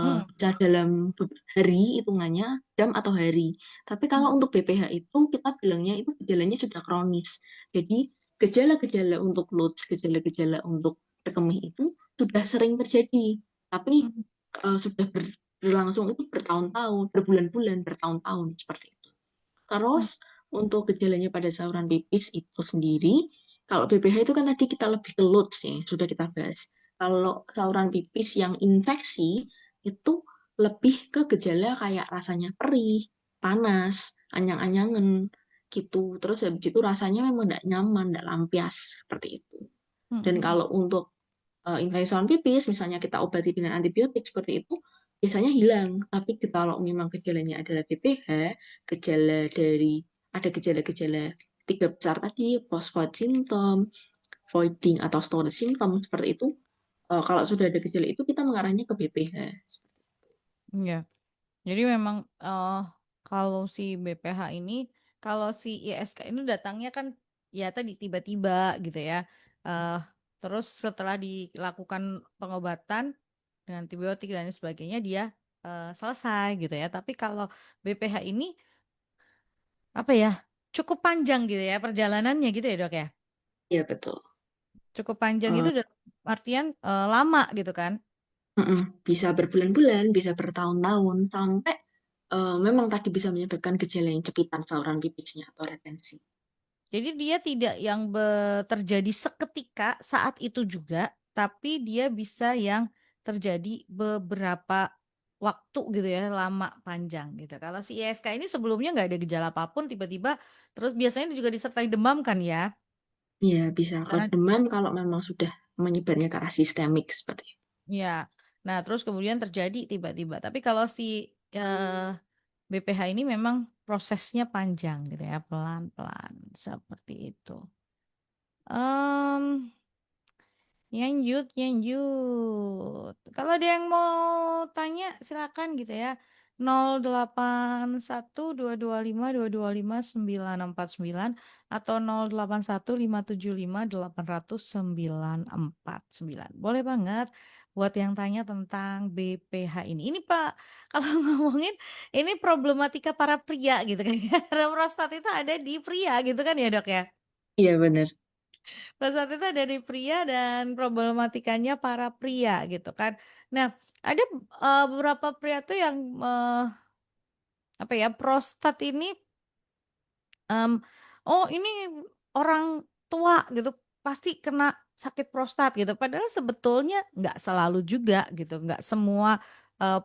mm, Bisa dalam hari hitungannya jam atau hari. Tapi kalau mm, untuk BPH itu kita bilangnya itu gejalanya sudah kronis. Jadi gejala-gejala untuk LUTS, gejala-gejala untuk kemih itu sudah sering terjadi. Tapi mm, sudah berlangsung itu bertahun-tahun, berbulan-bulan, bertahun-tahun seperti itu. Terus mm, untuk gejalanya pada saluran pipis itu sendiri, kalau BPH itu kan tadi kita lebih ke loads ya, sudah kita bahas. Kalau saluran pipis yang infeksi itu lebih ke gejala kayak rasanya perih, panas, anyang-anyangan gitu. Terus habis itu rasanya memang tidak nyaman, tidak lampias seperti itu. mm, Dan mm, kalau untuk infeksi saluran pipis, misalnya kita obati dengan antibiotik seperti itu, biasanya hilang. Tapi kalau memang gejalanya adalah BPH, ada gejala-gejala tiga besar tadi, post-void symptom, voiding atau storage symptom seperti itu. Kalau sudah ada gejala itu kita mengarahnya ke BPH. mm. Ya. Jadi memang kalau si BPH ini, kalau si ISK ini datangnya kan ya tadi tiba-tiba gitu ya. Eh Terus setelah dilakukan pengobatan dengan antibiotik dan lain sebagainya dia selesai gitu ya. Tapi kalau BPH ini apa ya cukup panjang gitu ya perjalanannya gitu ya dok ya. Ya betul. Cukup panjang itu Eh, dalam artian lama gitu kan. bisa berbulan-bulan, bisa bertahun-tahun, sampai memang tadi bisa menyebabkan gejala yang cepitan saluran pipisnya atau retensi. Jadi dia tidak yang terjadi seketika saat itu juga, tapi dia bisa yang terjadi beberapa waktu gitu ya, lama panjang gitu. Kalau si ISK ini sebelumnya nggak ada gejala apapun, tiba-tiba terus biasanya juga disertai demam kan ya? Ya, bisa ke Karena demam kalau memang sudah menyebarnya ke arah sistemik seperti itu. ya, nah terus kemudian terjadi tiba-tiba. Tapi kalau si BPH ini memang prosesnya panjang gitu ya, pelan-pelan seperti itu. Em, Lanjut, lanjut. Kalau ada yang mau tanya, silakan gitu ya. 081225225 atau 08157580949. Boleh banget buat yang tanya tentang BPH ini. Ini Pak, kalau ngomongin ini problematika para pria gitu kan ya. Karena prostat itu ada di pria gitu kan ya, Dok ya. Iya benar. Pada saat itu dari pria dan problematikanya para pria gitu kan. Nah, ada beberapa pria tuh yang apa ya prostat ini em, oh ini orang tua gitu pasti kena sakit prostat gitu. Padahal sebetulnya nggak selalu juga gitu. Nggak semua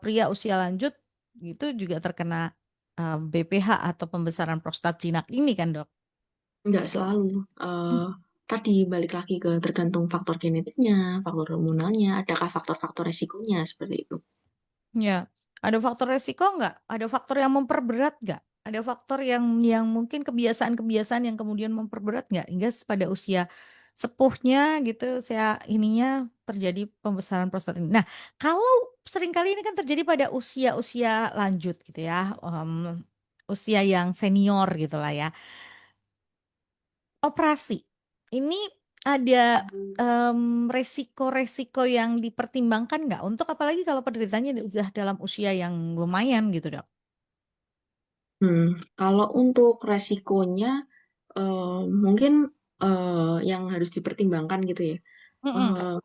pria usia lanjut gitu juga terkena BPH atau pembesaran prostat jinak ini kan, Dok? Nggak selalu. Hmm. Tadi balik lagi ke tergantung faktor genetiknya, faktor hormonalnya, adakah faktor-faktor resikonya seperti itu. Ya, ada faktor resiko nggak? Ada faktor yang memperberat nggak? Ada faktor yang mungkin kebiasaan-kebiasaan yang kemudian memperberat nggak? Hingga pada usia sepuhnya gitu, usia ininya terjadi pembesaran prostat ini. Nah, kalau seringkali ini kan terjadi pada usia-usia lanjut gitu ya, usia yang senior gitulah ya. Operasi, ini ada, resiko-resiko yang dipertimbangkan nggak? Untuk apalagi kalau penderitanya udah dalam usia yang lumayan gitu, Dok? Kalau untuk resikonya, mungkin yang harus dipertimbangkan gitu ya. Mhm, Eh,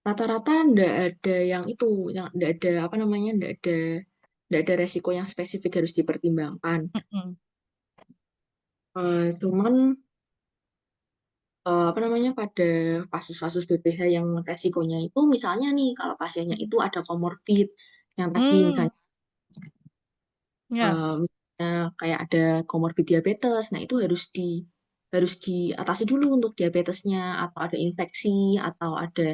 Rata-rata ndak ada yang itu, yang ndak ada apa namanya, ndak ada resiko yang spesifik harus dipertimbangkan. mhm, Cuman apa namanya, pada kasus-kasus BPH yang resikonya itu misalnya nih kalau pasiennya mhm. itu ada komorbid yang tadi Mmm, misalnya ya, misalnya kayak ada komorbid diabetes, nah itu harus diatasi dulu untuk diabetesnya, atau ada infeksi, atau ada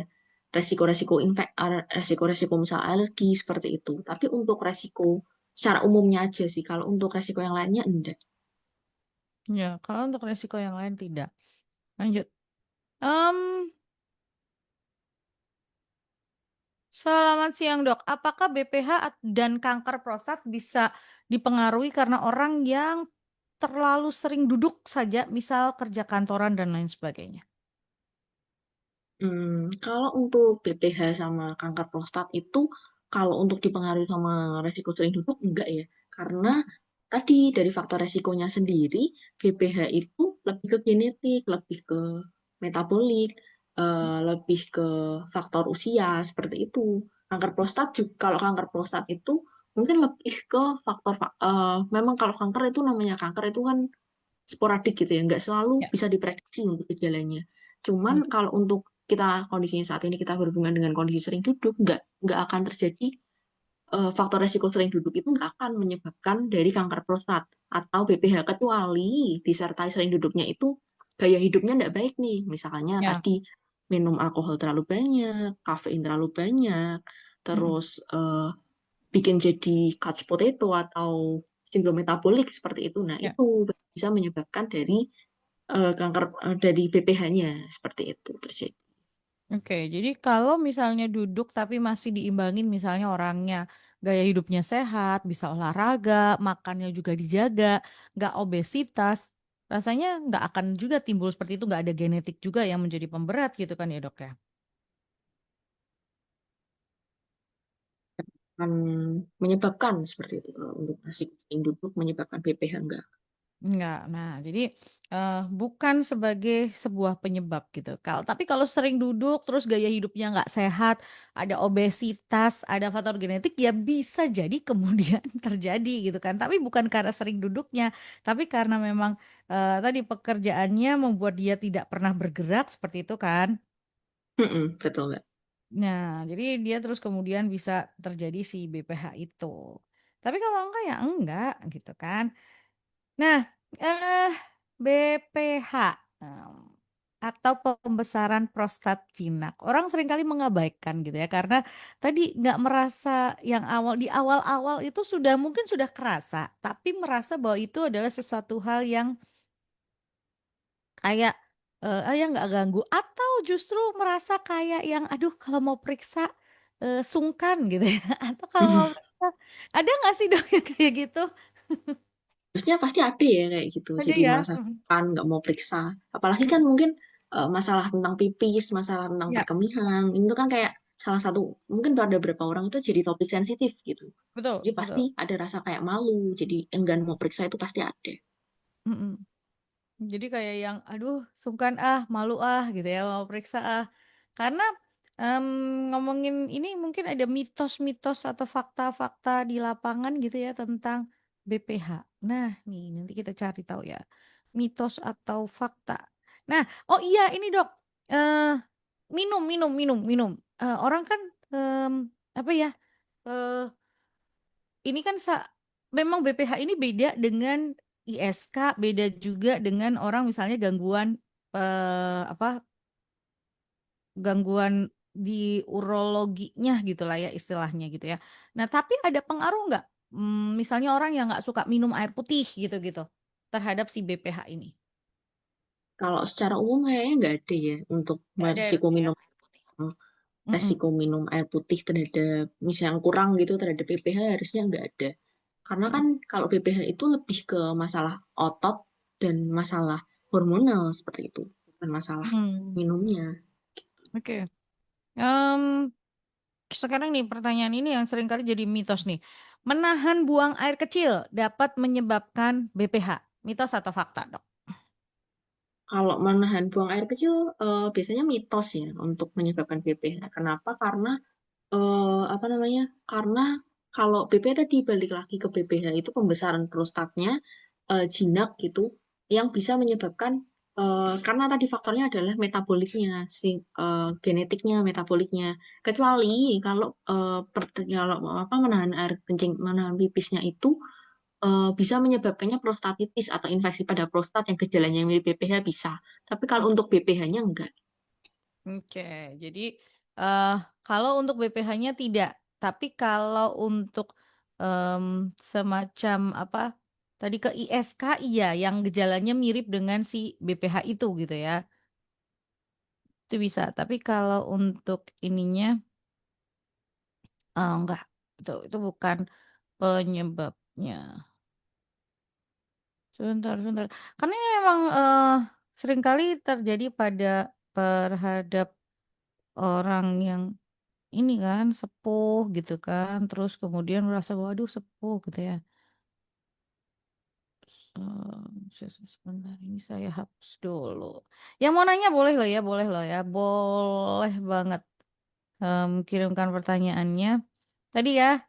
resiko-resiko misal alergi seperti itu. Tapi untuk resiko secara umumnya aja sih, kalau untuk resiko yang lainnya enggak. ya, kalau untuk resiko yang lain tidak. Lanjut, mmm, selamat siang, Dok. Apakah BPH dan kanker prostat bisa dipengaruhi karena orang yang terlalu sering duduk saja, misal kerja kantoran dan lain sebagainya? Kalau untuk BPH sama kanker prostat itu, kalau untuk dipengaruhi sama resiko sering duduk, enggak ya. Karena tadi dari faktor resikonya sendiri, BPH itu lebih ke genetik, lebih ke metabolik, lebih ke faktor usia, seperti itu. Kanker prostat juga, kalau kanker prostat itu mungkin lebih ke memang kalau kanker itu namanya kanker itu kan sporadik gitu ya, nggak selalu Ya. bisa diprediksi untuk gejalanya. Cuman Mmm, kalau untuk kita kondisinya saat ini kita berhubungan dengan kondisi sering duduk, nggak akan terjadi faktor resiko sering duduk itu nggak akan menyebabkan dari kanker prostat atau BPH kecuali disertai sering duduknya itu gaya hidupnya nggak baik nih. Misalnya ya, tadi minum alkohol terlalu banyak, kafein terlalu banyak, mhm, terus bikin jadi couch potato atau sindrom metabolik seperti itu. Nah, ya. itu bisa menyebabkan dari kanker dari BPH-nya seperti itu terjadi. Oke, jadi kalau misalnya duduk tapi masih diimbangin misalnya orangnya gaya hidupnya sehat, bisa olahraga, makannya juga dijaga, nggak obesitas, rasanya nggak akan juga timbul seperti itu, nggak ada genetik juga yang menjadi pemberat gitu kan ya, Dok, ya? Akan menyebabkan seperti itu. Kalau untuk nasi kuning duduk menyebabkan BPH enggak. Enggak. Nah, jadi, bukan sebagai sebuah penyebab gitu. Tapi kalau sering duduk, terus gaya hidupnya nggak sehat, ada obesitas, ada faktor genetik, ya bisa jadi kemudian terjadi gitu kan. Tapi bukan karena sering duduknya, tapi karena memang, tadi pekerjaannya membuat dia tidak pernah bergerak, seperti itu kan. Betul nggak? Nah, jadi dia terus kemudian bisa terjadi si BPH itu. Tapi kalau enggak, ya enggak, gitu kan. Nah, eh, BPH, atau pembesaran prostat jinak. Orang seringkali mengabaikan gitu ya, karena tadi nggak merasa yang di awal-awal itu sudah mungkin sudah kerasa, tapi merasa bahwa itu adalah sesuatu hal yang kayak, yang nggak ganggu atau justru merasa kayak yang, aduh kalau mau periksa, sungkan gitu ya, atau kalau mau periksa ada nggak sih Dok yang kayak gitu? Harusnya pasti ada ya kayak gitu. Ada Jadi ya? merasa Mhm, kan nggak mau periksa. Apalagi kan mhm, mungkin masalah tentang pipis, masalah tentang iya, perkemihan, itu kan kayak salah satu mungkin pada beberapa orang itu jadi topik sensitif gitu. betul Jadi pasti betul, ada rasa kayak malu, jadi enggan mau periksa itu pasti ada. mhm. Jadi kayak yang, "Aduh sungkan ah, malu ah," gitu ya, "mau periksa ah." Karena, ngomongin ini mungkin ada mitos-mitos atau fakta-fakta di lapangan gitu ya tentang BPH. Nah nih nanti kita cari tahu ya, mitos atau fakta. Nah, oh iya ini Dok, eee, minum minum minum minum, orang kan, apa ya, eee, ini kan memang BPH ini beda dengan ISK, beda juga dengan orang misalnya gangguan, apa, gangguan di urologinya gitulah ya istilahnya gitu ya. Nah tapi ada pengaruh nggak, misalnya orang yang nggak suka minum air putih gitu-gitu, terhadap si BPH ini? Kalau secara umum kayaknya nggak ada ya untuk Nggak ada resiko ya? minum air putih. Mhm, Resiko minum air putih terhadap misalnya yang kurang gitu terhadap BPH harusnya nggak ada. Karena kan mhm, kalau BPH itu lebih ke masalah otot dan masalah hormonal seperti itu, bukan masalah mmm, minumnya. oke, mmm, sekarang nih pertanyaan ini yang sering kali jadi mitos nih, menahan buang air kecil dapat menyebabkan BPH, mitos atau fakta, Dok? Kalau menahan buang air kecil biasanya mitos ya untuk menyebabkan BPH. Kenapa? Karena apa namanya? Karena kalau BPH tadi balik lagi ke BPH itu pembesaran prostatnya jinak gitu yang bisa menyebabkan karena tadi faktornya adalah metaboliknya, genetiknya, metaboliknya. Kecuali kalau kalau apa menahan air kencing, menahan pipisnya itu bisa menyebabkannya prostatitis atau infeksi pada prostat yang gejalanya mirip BPH bisa. Tapi kalau untuk BPH-nya enggak. Oke, jadi, eee, kalau untuk BPH-nya tidak, tapi kalau untuk, semacam apa, tadi ke ISK iya, yang gejalanya mirip dengan si BPH itu gitu ya, itu bisa. Tapi kalau untuk ininya, enggak, itu bukan penyebabnya. Sebentar sebentar, karena ini memang, seringkali terjadi terhadap orang yang ini kan, sepuh gitu kan, terus kemudian merasa, "Waduh sepuh," gitu ya. Sebentar ini saya hapus dulu. Yang mau nanya boleh loh ya, boleh banget, kirimkan pertanyaannya. Tadi ya,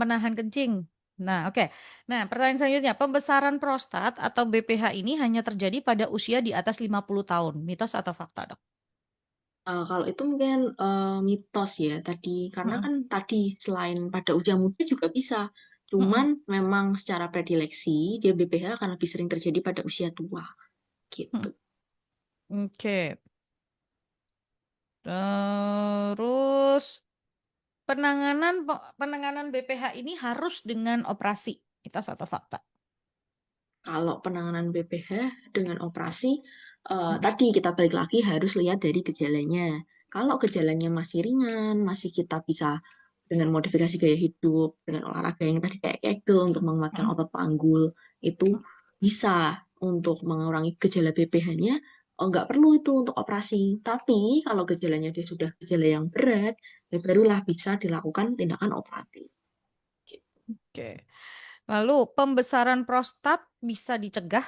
menahan kencing. Nah oke. Nah pertanyaan selanjutnya, pembesaran prostat atau BPH ini hanya terjadi pada usia di atas 50 tahun, mitos atau fakta, Dok? Kalau itu mungkin mitos ya tadi, karena Mhm kan tadi selain pada usia muda juga bisa. Cuman mhm, memang secara predileksi dia BPH akan lebih sering terjadi pada usia tua gitu. mhm. Oke, terus penanganan BPH ini harus dengan operasi, mitos atau fakta? Kalau penanganan BPH dengan operasi, Mhm tadi kita balik lagi harus lihat dari gejalanya. Kalau gejalanya masih ringan, masih kita bisa dengan modifikasi gaya hidup, dengan olahraga yang tadi kayak kegel untuk menguatkan mhm otot panggul, itu mhm. bisa untuk mengurangi gejala BPH-nya. Oh, nggak perlu itu untuk operasi. Tapi kalau gejalanya dia sudah gejala yang berat, ya barulah bisa dilakukan tindakan operatif. Oke. Lalu pembesaran prostat bisa dicegah?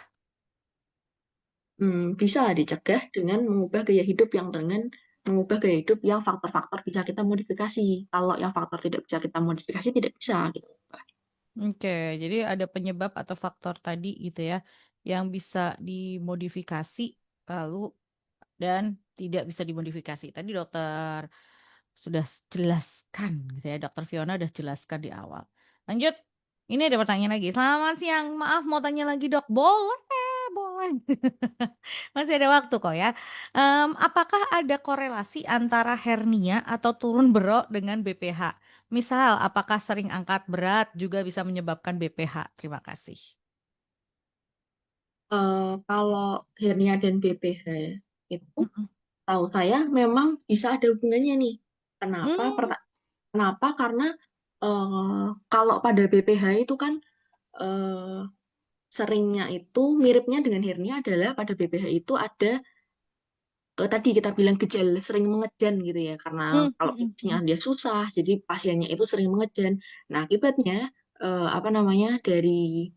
Bisa dicegah dengan mengubah gaya hidup yang dengan mengubah gaya hidup yang faktor-faktor bisa kita modifikasi. Kalau yang faktor tidak bisa kita modifikasi, tidak bisa gitu. Oke, jadi ada penyebab atau faktor tadi gitu ya, yang bisa dimodifikasi lalu dan tidak bisa dimodifikasi. Tadi dokter sudah jelaskan gitu ya, Dokter Fiona udah jelaskan di awal. Lanjut, ini ada pertanyaan lagi. Selamat siang, maaf mau tanya lagi Dok. Boleh, boleh. Masih ada waktu kok ya. Apakah ada korelasi antara hernia atau turun berok dengan BPH? Misal, apakah sering angkat berat juga bisa menyebabkan BPH? Terima kasih. Kalau hernia dan BPH ya, itu Mhm. tahu saya memang bisa ada hubungannya nih. Kenapa? Mmm, Kenapa? Karena kalau pada BPH itu kan eh, seringnya itu miripnya dengan hernia adalah pada BPH itu ada tadi kita bilang gejala sering mengejan gitu ya karena kalau mhm pipisnya mhm. dia susah jadi pasiennya itu sering mengejan. Nah akibatnya apa namanya dari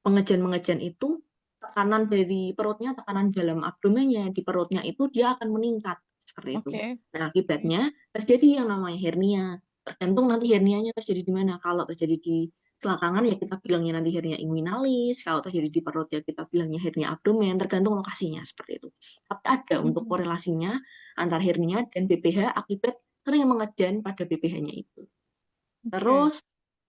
pengejan-mengejan itu tekanan dari perutnya, tekanan dalam abdomennya di perutnya itu dia akan meningkat seperti itu. Oke. Nah akibatnya terjadi yang namanya hernia. Tergantung nanti hernianya terjadi di mana. Kalau terjadi di selangkangan ya kita bilangnya nanti hernia inguinalis. Kalau terjadi di perut ya kita bilangnya hernia abdomen. Tergantung lokasinya seperti itu. Tapi ada untuk Mhm. korelasinya antara hernia dan BPH akibat sering mengejan pada BPH-nya itu. Oke. Terus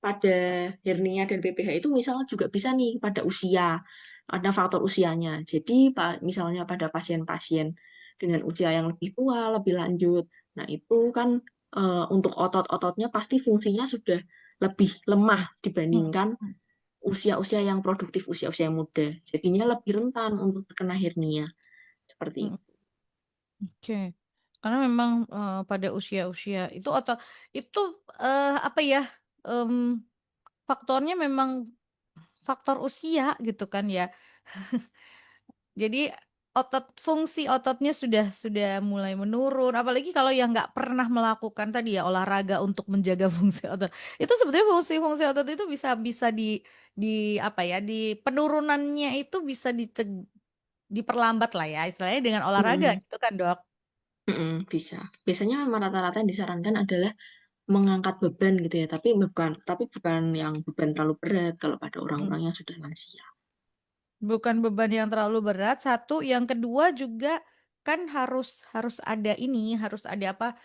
pada hernia dan BPH itu misalnya juga bisa nih pada usia, ada faktor usianya. Jadi misalnya pada pasien-pasien dengan usia yang lebih tua, lebih lanjut, nah itu kan untuk otot-ototnya pasti fungsinya sudah lebih lemah Mhm dibandingkan mhm usia-usia yang produktif, usia-usia yang muda. Jadinya lebih rentan untuk terkena hernia. Seperti mhm. itu. Oke. Karena memang, pada usia-usia itu itu, apa ya, mmm, faktornya memang faktor usia gitu kan ya. Jadi fungsi ototnya sudah mulai menurun, apalagi kalau yang nggak pernah melakukan tadi ya, olahraga untuk menjaga fungsi otot. Itu sebetulnya fungsi-fungsi otot itu bisa bisa di apa ya, di penurunannya itu bisa diperlambat lah ya, istilahnya dengan olahraga Mm-mm. gitu kan, Dok? Mm-mm, bisa. Biasanya memang rata-rata yang disarankan adalah mengangkat beban gitu ya, tapi bukan yang beban terlalu berat kalau pada Mhm. orang-orang yang sudah lansia. Bukan beban yang terlalu berat, satu, yang kedua juga kan harus harus ada ini, harus ada apa,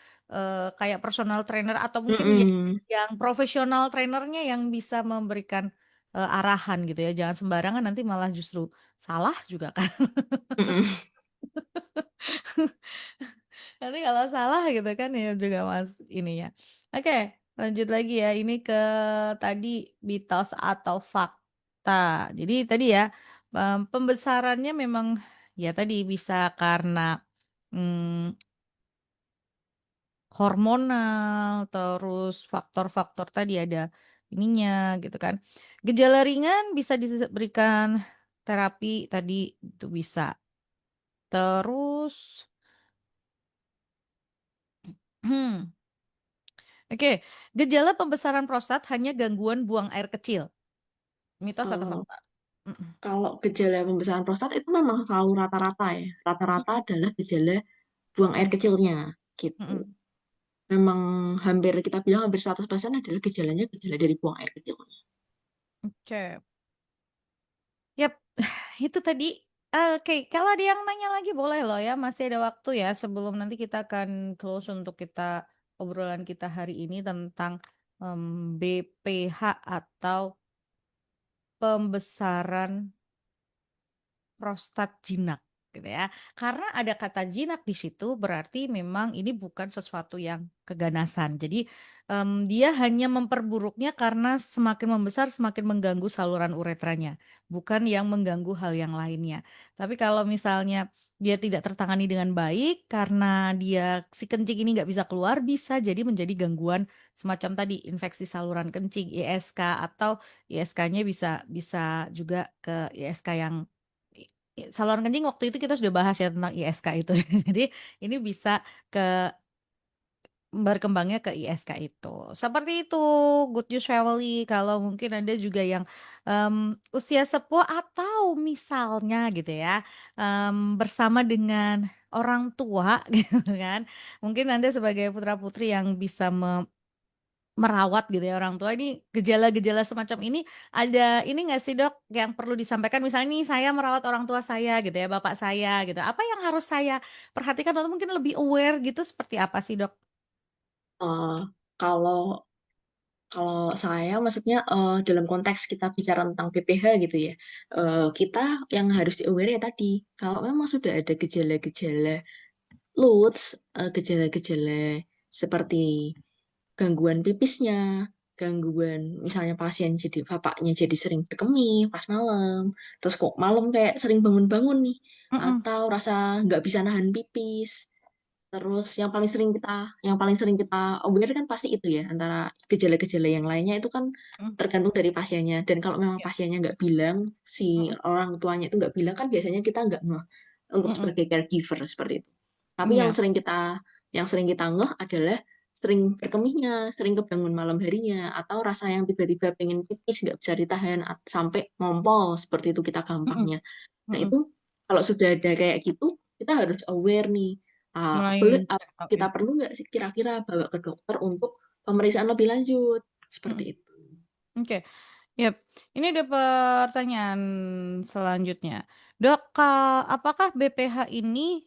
kayak personal trainer atau mungkin ya Mm-mm, yang profesional trainernya yang bisa memberikan, arahan gitu ya, jangan sembarangan nanti malah justru salah juga kan. mm-mm. Nanti kalau salah gitu kan ya juga ininya. Oke, lanjut lagi ya, ini ke tadi mitos atau fakta. Jadi tadi ya, pembesarannya memang ya tadi bisa karena, mmm, hormonal, terus faktor-faktor tadi ada ininya gitu kan. Gejala ringan bisa diberikan terapi tadi itu bisa. Terus oke, gejala pembesaran prostat hanya gangguan buang air kecil, mitos atau Eh, fakta? Mhm Kalau gejala pembesaran prostat itu memang selalu rata-rata ya. Rata-rata mhm adalah gejala buang air mhm kecilnya gitu. mhm. Memang hampir kita bilang hampir 100% adalah gejalanya gejala dari buang air kecilnya. Oke. Yap, itu tadi oke, kalau ada yang nanya lagi boleh loh ya, masih ada waktu ya sebelum nanti kita akan close untuk obrolan kita hari ini tentang, BPH atau pembesaran prostat jinak gitu ya. Karena ada kata jinak di situ berarti memang ini bukan sesuatu yang keganasan. Jadi, dia hanya memperburuknya karena semakin membesar semakin mengganggu saluran uretranya, bukan yang mengganggu hal yang lainnya. Tapi kalau misalnya dia tidak tertangani dengan baik karena si kencing ini nggak bisa keluar, bisa jadi menjadi gangguan semacam tadi infeksi saluran kencing, ISK, atau ISK-nya bisa bisa juga ke ISK yang saluran kencing waktu itu kita sudah bahas ya tentang ISK itu. Jadi ini bisa ke berkembangnya ke ISK itu. Seperti itu, good news family. Kalau mungkin Anda juga yang, usia sepuh atau misalnya gitu ya, bersama dengan orang tua gitu kan. Mungkin Anda sebagai putra-putri yang bisa merawat gitu ya orang tua ini, gejala-gejala semacam ini, ada ini nggak sih Dok, yang perlu disampaikan misalnya nih saya merawat orang tua saya gitu ya, bapak saya gitu, apa yang harus saya perhatikan atau mungkin lebih aware gitu seperti apa sih Dok? Eh, kalau kalau saya maksudnya dalam konteks kita bicara tentang BPH gitu ya, kita yang harus di-aware ya tadi, kalau memang sudah ada gejala-gejala LUTS, gejala-gejala seperti gangguan pipisnya, gangguan misalnya pasien jadi bapaknya jadi sering berkemih pas malam, terus kok malam kayak sering bangun-bangun nih, Mhm atau rasa nggak bisa nahan pipis. Terus yang paling sering kita aware kan pasti itu ya, antara gejala-gejala yang lainnya itu kan mhm, tergantung dari pasiennya. Dan kalau memang iya, pasiennya nggak bilang, si mhm orang tuanya itu nggak bilang kan biasanya kita nggak ngeh untuk mhm, sebagai caregiver seperti itu. Tapi yang iya, sering kita yang sering kita ngeh adalah sering berkemihnya, sering kebangun malam harinya, atau rasa yang tiba-tiba pengen pipis nggak bisa ditahan sampai ngompol seperti itu kita mhm gampangnya. Nah mhm, itu kalau sudah ada kayak gitu, kita harus aware nih. mulai check up Kita ya, perlu nggak sih kira-kira bawa ke dokter untuk pemeriksaan lebih lanjut seperti mhm, itu. oke, yap. Ini ada pertanyaan selanjutnya. Dok, apakah BPH ini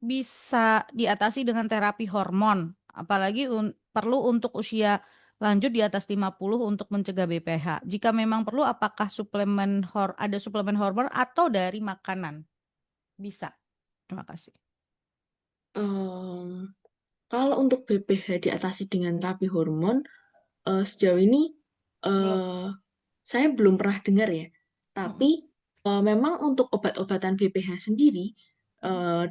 bisa diatasi dengan terapi hormon? Apalagi perlu untuk usia lanjut di atas 50 untuk mencegah BPH. Jika memang perlu, apakah ada suplemen hormon atau dari makanan? Bisa. Terima kasih. Em, Kalau untuk BPH diatasi dengan terapi hormon, sejauh ini Belum. eh, saya belum pernah dengar ya. Mm-mm. Tapi memang untuk obat-obatan BPH sendiri,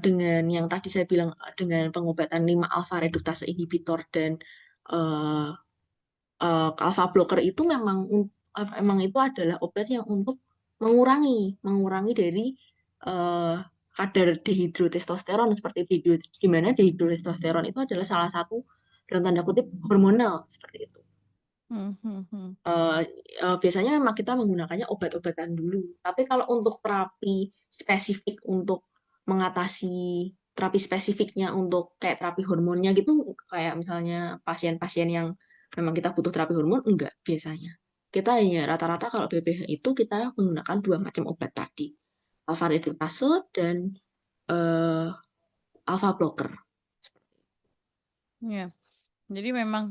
dengan yang tadi saya bilang dengan pengobatan 5 alfa reduktase inhibitor dan eh, alpha blocker itu memang itu adalah obat yang untuk mengurangi dari eh, kadar dehidrotestosteron seperti itu, di mana dehidrotestosteron itu adalah salah satu dalam tanda kutip hormonal seperti itu. Mhm. eh, Biasanya memang kita menggunakannya obat-obatan dulu. Tapi kalau untuk terapi spesifiknya untuk kayak terapi hormonnya gitu, kayak misalnya pasien-pasien yang memang kita butuh terapi hormon, enggak biasanya. Kita hanya rata-rata kalau BPH itu kita menggunakan dua macam obat tadi, alpha reduktase dan eh, alpha blocker. Ya. Jadi memang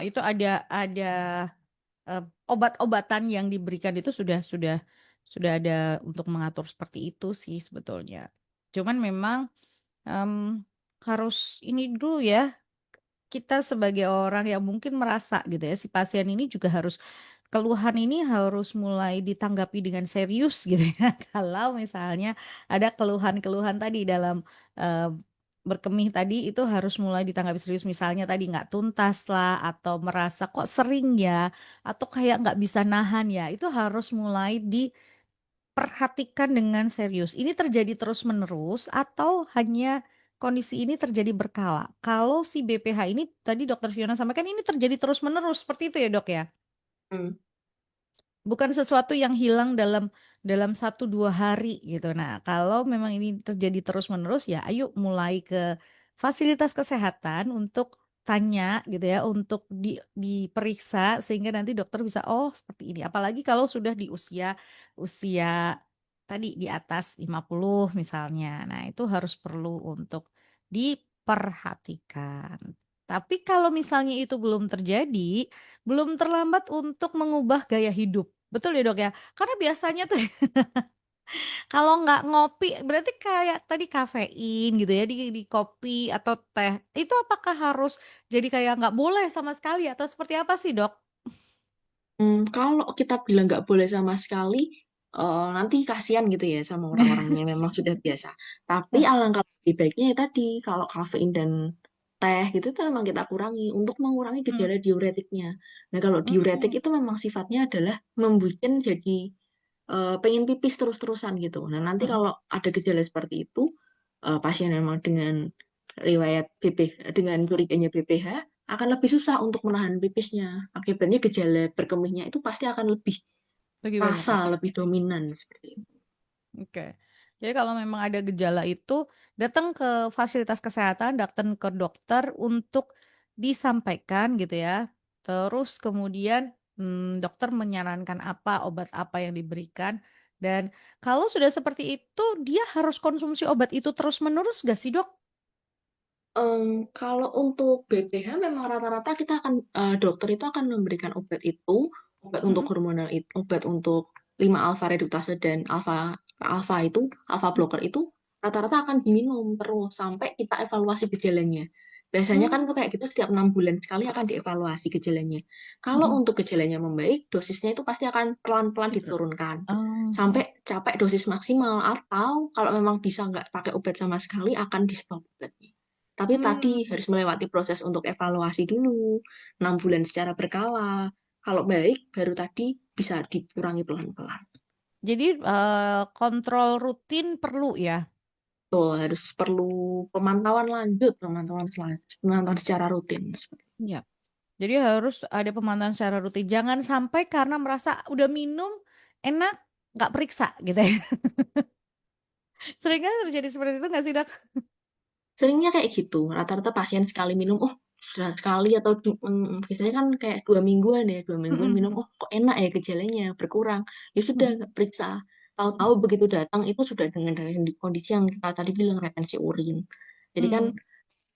itu ada obat-obatan yang diberikan itu sudah ada untuk mengatur seperti itu sih sebetulnya. Cuman memang em, harus ini dulu ya, kita sebagai orang yang mungkin merasa gitu ya, si pasien ini juga keluhan ini harus mulai ditanggapi dengan serius gitu ya. Kalau misalnya ada keluhan-keluhan tadi dalam eh, berkemih tadi itu harus mulai ditanggapi serius. Misalnya tadi nggak tuntas lah atau merasa kok sering ya atau kayak nggak bisa nahan ya. Itu harus mulai diperhatikan dengan serius. Ini terjadi terus-menerus atau hanya kondisi ini terjadi berkala? Kalau si BPH ini tadi Dokter Fiona sampaikan ini terjadi terus-menerus seperti itu ya Dok ya? Hmm. Bukan sesuatu yang hilang dalam 1 2 hari gitu. Nah, kalau memang ini terjadi terus-menerus ya ayo mulai ke fasilitas kesehatan untuk tanya gitu ya, untuk diperiksa sehingga nanti dokter bisa oh seperti ini. Apalagi kalau sudah di usia usia tadi di atas 50 misalnya. Nah, itu harus perlu untuk diperhatikan. Tapi kalau misalnya itu belum terjadi, belum terlambat untuk mengubah gaya hidup. Betul ya, Dok, ya? Karena biasanya tuh kalau nggak ngopi berarti kayak tadi kafein gitu ya di kopi atau teh, itu apakah harus jadi kayak nggak boleh sama sekali atau seperti apa sih, Dok? Kalau kita bilang nggak boleh sama sekali, nanti kasihan gitu ya sama orang-orangnya memang sudah biasa. Tapi alangkah lebih baiknya ya tadi, kalau kafein dan teh gitu itu memang kita kurangi untuk mengurangi Hmm, gejala diuretiknya. Nah, kalau diuretik hmm, itu memang sifatnya adalah membuat jadi pengen pipis terus-terusan gitu. Nah, nanti hmm. kalau ada gejala seperti itu, pasien memang dengan riwayat dengan curiganya BPH akan lebih susah untuk menahan pipisnya. Akibatnya gejala berkemihnya itu pasti akan lebih Lagi banyak ya. terasa, lebih dominan seperti itu. Oke. Jadi kalau memang ada gejala itu, datang ke fasilitas kesehatan, datang ke dokter untuk disampaikan gitu ya. Terus kemudian dokter menyarankan apa, obat apa yang diberikan. Dan kalau sudah seperti itu, dia harus konsumsi obat itu terus-menerus gak sih dok? Kalau untuk BPH memang rata-rata dokter itu akan memberikan obat untuk Mm-mm, hormonal itu, obat untuk 5 alfa reduktase dan alfa alfa itu, alfa blocker itu rata-rata akan diminum terus sampai kita evaluasi gejalanya. Biasanya kan mm, kayak gitu setiap 6 bulan sekali akan dievaluasi gejalanya. Kalau mm-mm. untuk gejalanya membaik, dosisnya itu pasti akan pelan-pelan Gitu. diturunkan Oh, sampai capek dosis maksimal atau kalau memang bisa nggak pakai obat sama sekali akan di stop obatnya. Tapi tadi hmm. harus melewati proses untuk evaluasi dulu, 6 bulan secara berkala. Kalau baik, baru tadi bisa dikurangi pelan-pelan. Jadi kontrol rutin perlu ya. Tuh, harus perlu pemantauan lanjut, pemantauan secara rutin. Ya. Jadi harus ada pemantauan secara rutin. Jangan sampai karena merasa udah minum enak nggak periksa gitu ya. Sering kan terjadi seperti itu nggak sih dok? Seringnya kayak gitu, rata-rata pasien sekali minum, oh sudah sekali atau biasanya kan kayak 2 mingguan ya, 2 mingguan minum, Mm-mm, oh kok enak ya gejalanya, berkurang. Ya sudah, mm-mm, nggak periksa. tahu-tahu begitu datang itu sudah dengan kondisi yang kita tadi bilang retensi urin. Jadi kan Mhm.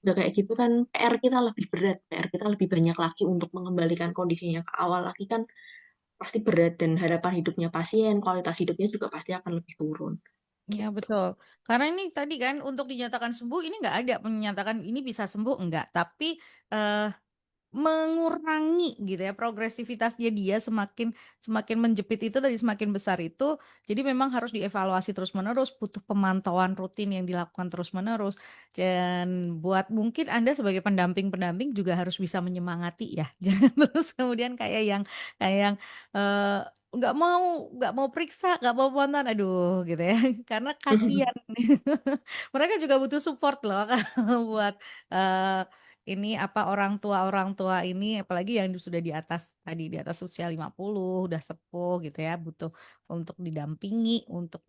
udah kayak gitu kan PR kita lebih berat, PR kita lebih banyak lagi untuk mengembalikan kondisinya ke awal lagi kan pasti berat dan harapan hidupnya pasien, kualitas hidupnya juga pasti akan lebih turun Iya gitu. betul. Karena ini tadi kan untuk dinyatakan sembuh ini nggak ada menyatakan ini bisa sembuh enggak, tapi, eee mengurangi gitu ya, progresivitasnya dia semakin semakin menjepit itu tadi, semakin besar itu, jadi memang harus dievaluasi terus-menerus, butuh pemantauan rutin yang dilakukan terus-menerus. Dan buat mungkin Anda sebagai pendamping-pendamping juga harus bisa menyemangati ya, jangan terus kemudian kayak yang, eee, nggak mau periksa, nggak mau pemantauan, aduh gitu ya, karena kasihan. Mereka juga butuh support loh kalau buat, eee ini apa, orang tua ini apalagi yang sudah di atas tadi, di atas usia 50 udah sepuh gitu ya, butuh untuk didampingi, untuk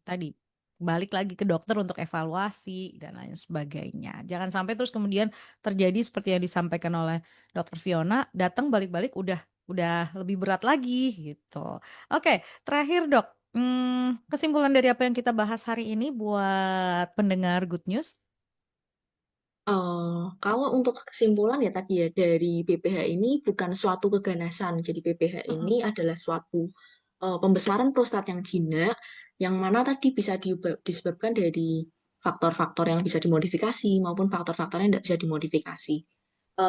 tadi, balik lagi ke dokter untuk evaluasi dan lain sebagainya. Jangan sampai terus kemudian terjadi seperti yang disampaikan oleh Dokter Fiona, datang balik-balik udah lebih berat lagi gitu. Oke, terakhir Dok, kesimpulan dari apa yang kita bahas hari ini buat pendengar Good News? Kalau untuk kesimpulan ya tadi ya, dari BPH ini bukan suatu keganasan. Jadi BPH Mhm, ini adalah suatu pembesaran prostat yang jinak, yang mana tadi bisa disebabkan dari faktor-faktor yang bisa dimodifikasi maupun faktor-faktor yang tidak bisa dimodifikasi.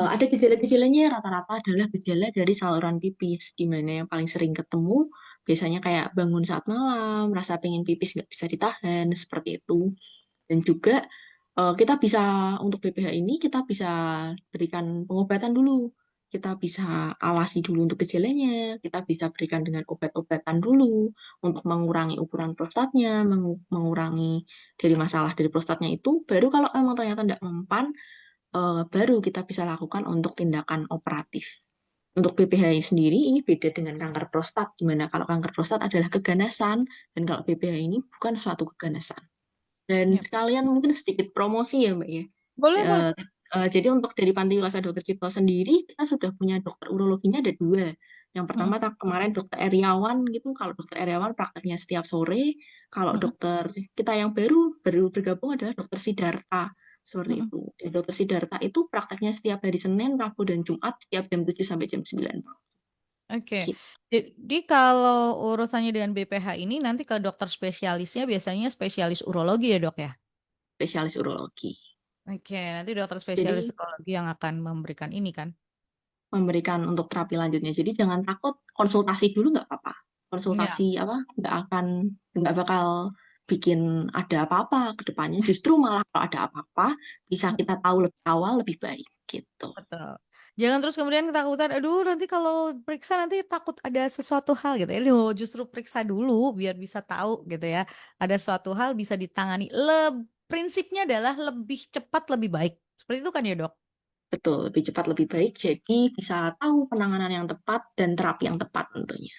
mhm. Ada gejala-gejalanya rata-rata adalah gejala dari saluran pipis, di mana yang paling sering ketemu biasanya kayak bangun saat malam, rasa pengen pipis nggak bisa ditahan, seperti itu. Dan juga kita bisa untuk BPH ini kita bisa berikan pengobatan dulu. Kita bisa awasi dulu untuk gejalanya, kita bisa berikan dengan obat-obatan dulu untuk mengurangi ukuran prostatnya, mengurangi dari masalah dari prostatnya itu. Baru kalau memang ternyata tidak mempan, baru kita bisa lakukan untuk tindakan operatif. Untuk BPH sendiri ini beda dengan kanker prostat, di mana kalau kanker prostat adalah keganasan, dan kalau BPH ini bukan suatu keganasan. Dan Yap. sekalian mungkin sedikit promosi ya Mbak ya. Boleh boleh. Eh, jadi untuk dari Panti Wilasa Dokter Cipto sendiri, kita sudah punya dokter urologinya ada dua. Yang pertama Mhm kemarin dokter Eriawan gitu, kalau dokter Eriawan prakteknya setiap sore. Kalau mhm dokter kita yang baru baru bergabung adalah dokter Sidarta seperti mhm. itu. Dan dokter Sidarta itu prakteknya setiap hari Senin, Rabu, dan Jumat setiap jam 7 sampai jam 9 malam. Oke. Gitu. Jadi kalau urusannya dengan BPH ini nanti ke dokter spesialisnya biasanya spesialis urologi ya, Dok, ya? Spesialis urologi. Oke, nanti dokter spesialis Jadi urologi yang akan memberikan ini kan? memberikan untuk terapi lanjutnya. Jadi jangan takut konsultasi dulu nggak apa-apa. Iya. Konsultasi apa nggak bakal bikin ada apa-apa ke depannya. Justru malah kalau ada apa-apa bisa kita tahu lebih awal lebih baik gitu. Betul. Jangan terus kemudian ketakutan, "Aduh nanti kalau periksa nanti takut ada sesuatu hal," gitu ya. Loh, justru periksa dulu biar bisa tahu gitu ya, ada suatu hal bisa ditangani. Prinsipnya adalah lebih cepat lebih baik. Seperti itu kan ya, Dok? Betul, lebih cepat lebih baik. Jadi bisa tahu penanganan yang tepat dan terapi yang tepat tentunya.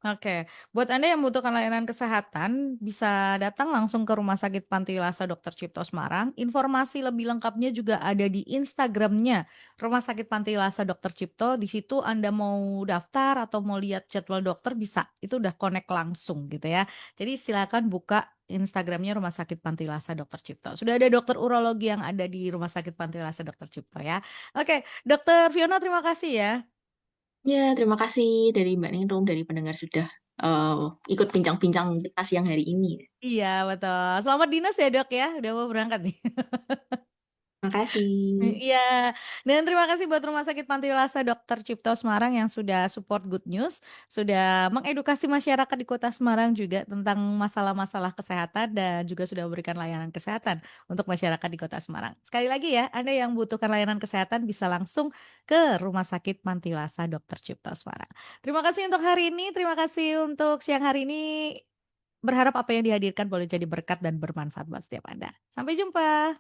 Oke, buat Anda yang membutuhkan layanan kesehatan, bisa datang langsung ke Rumah Sakit Pantiwilasa Dr. Cipto Semarang. Informasi lebih lengkapnya juga ada di Instagramnya Rumah Sakit Pantiwilasa Dr. Cipto. Di situ Anda mau daftar atau mau lihat jadwal dokter bisa, itu udah connect langsung gitu ya. Jadi silakan buka Instagramnya Rumah Sakit Pantiwilasa Dr. Cipto. Sudah ada dokter urologi yang ada di Rumah Sakit Pantiwilasa Dr. Cipto ya. Oke, Dokter Fiona terima kasih ya. Ya, terima kasih dari Mbak Ningrum, dari pendengar sudah eh, ikut bincang-bincang kita siang hari ini. Iya betul. Selamat dinas ya, Dok, ya, udah mau berangkat nih. Terima kasih. Iya, dan terima kasih buat Rumah Sakit Pantiwilasa Dr. Cipto Semarang yang sudah support Good News, sudah mengedukasi masyarakat di Kota Semarang juga tentang masalah-masalah kesehatan dan juga sudah memberikan layanan kesehatan untuk masyarakat di Kota Semarang. Sekali lagi ya, Anda yang membutuhkan layanan kesehatan bisa langsung ke Rumah Sakit Pantiwilasa Dr. Cipto Semarang. Terima kasih untuk hari ini, terima kasih untuk siang hari ini. Berharap apa yang dihadirkan boleh jadi berkat dan bermanfaat buat setiap Anda. Sampai jumpa.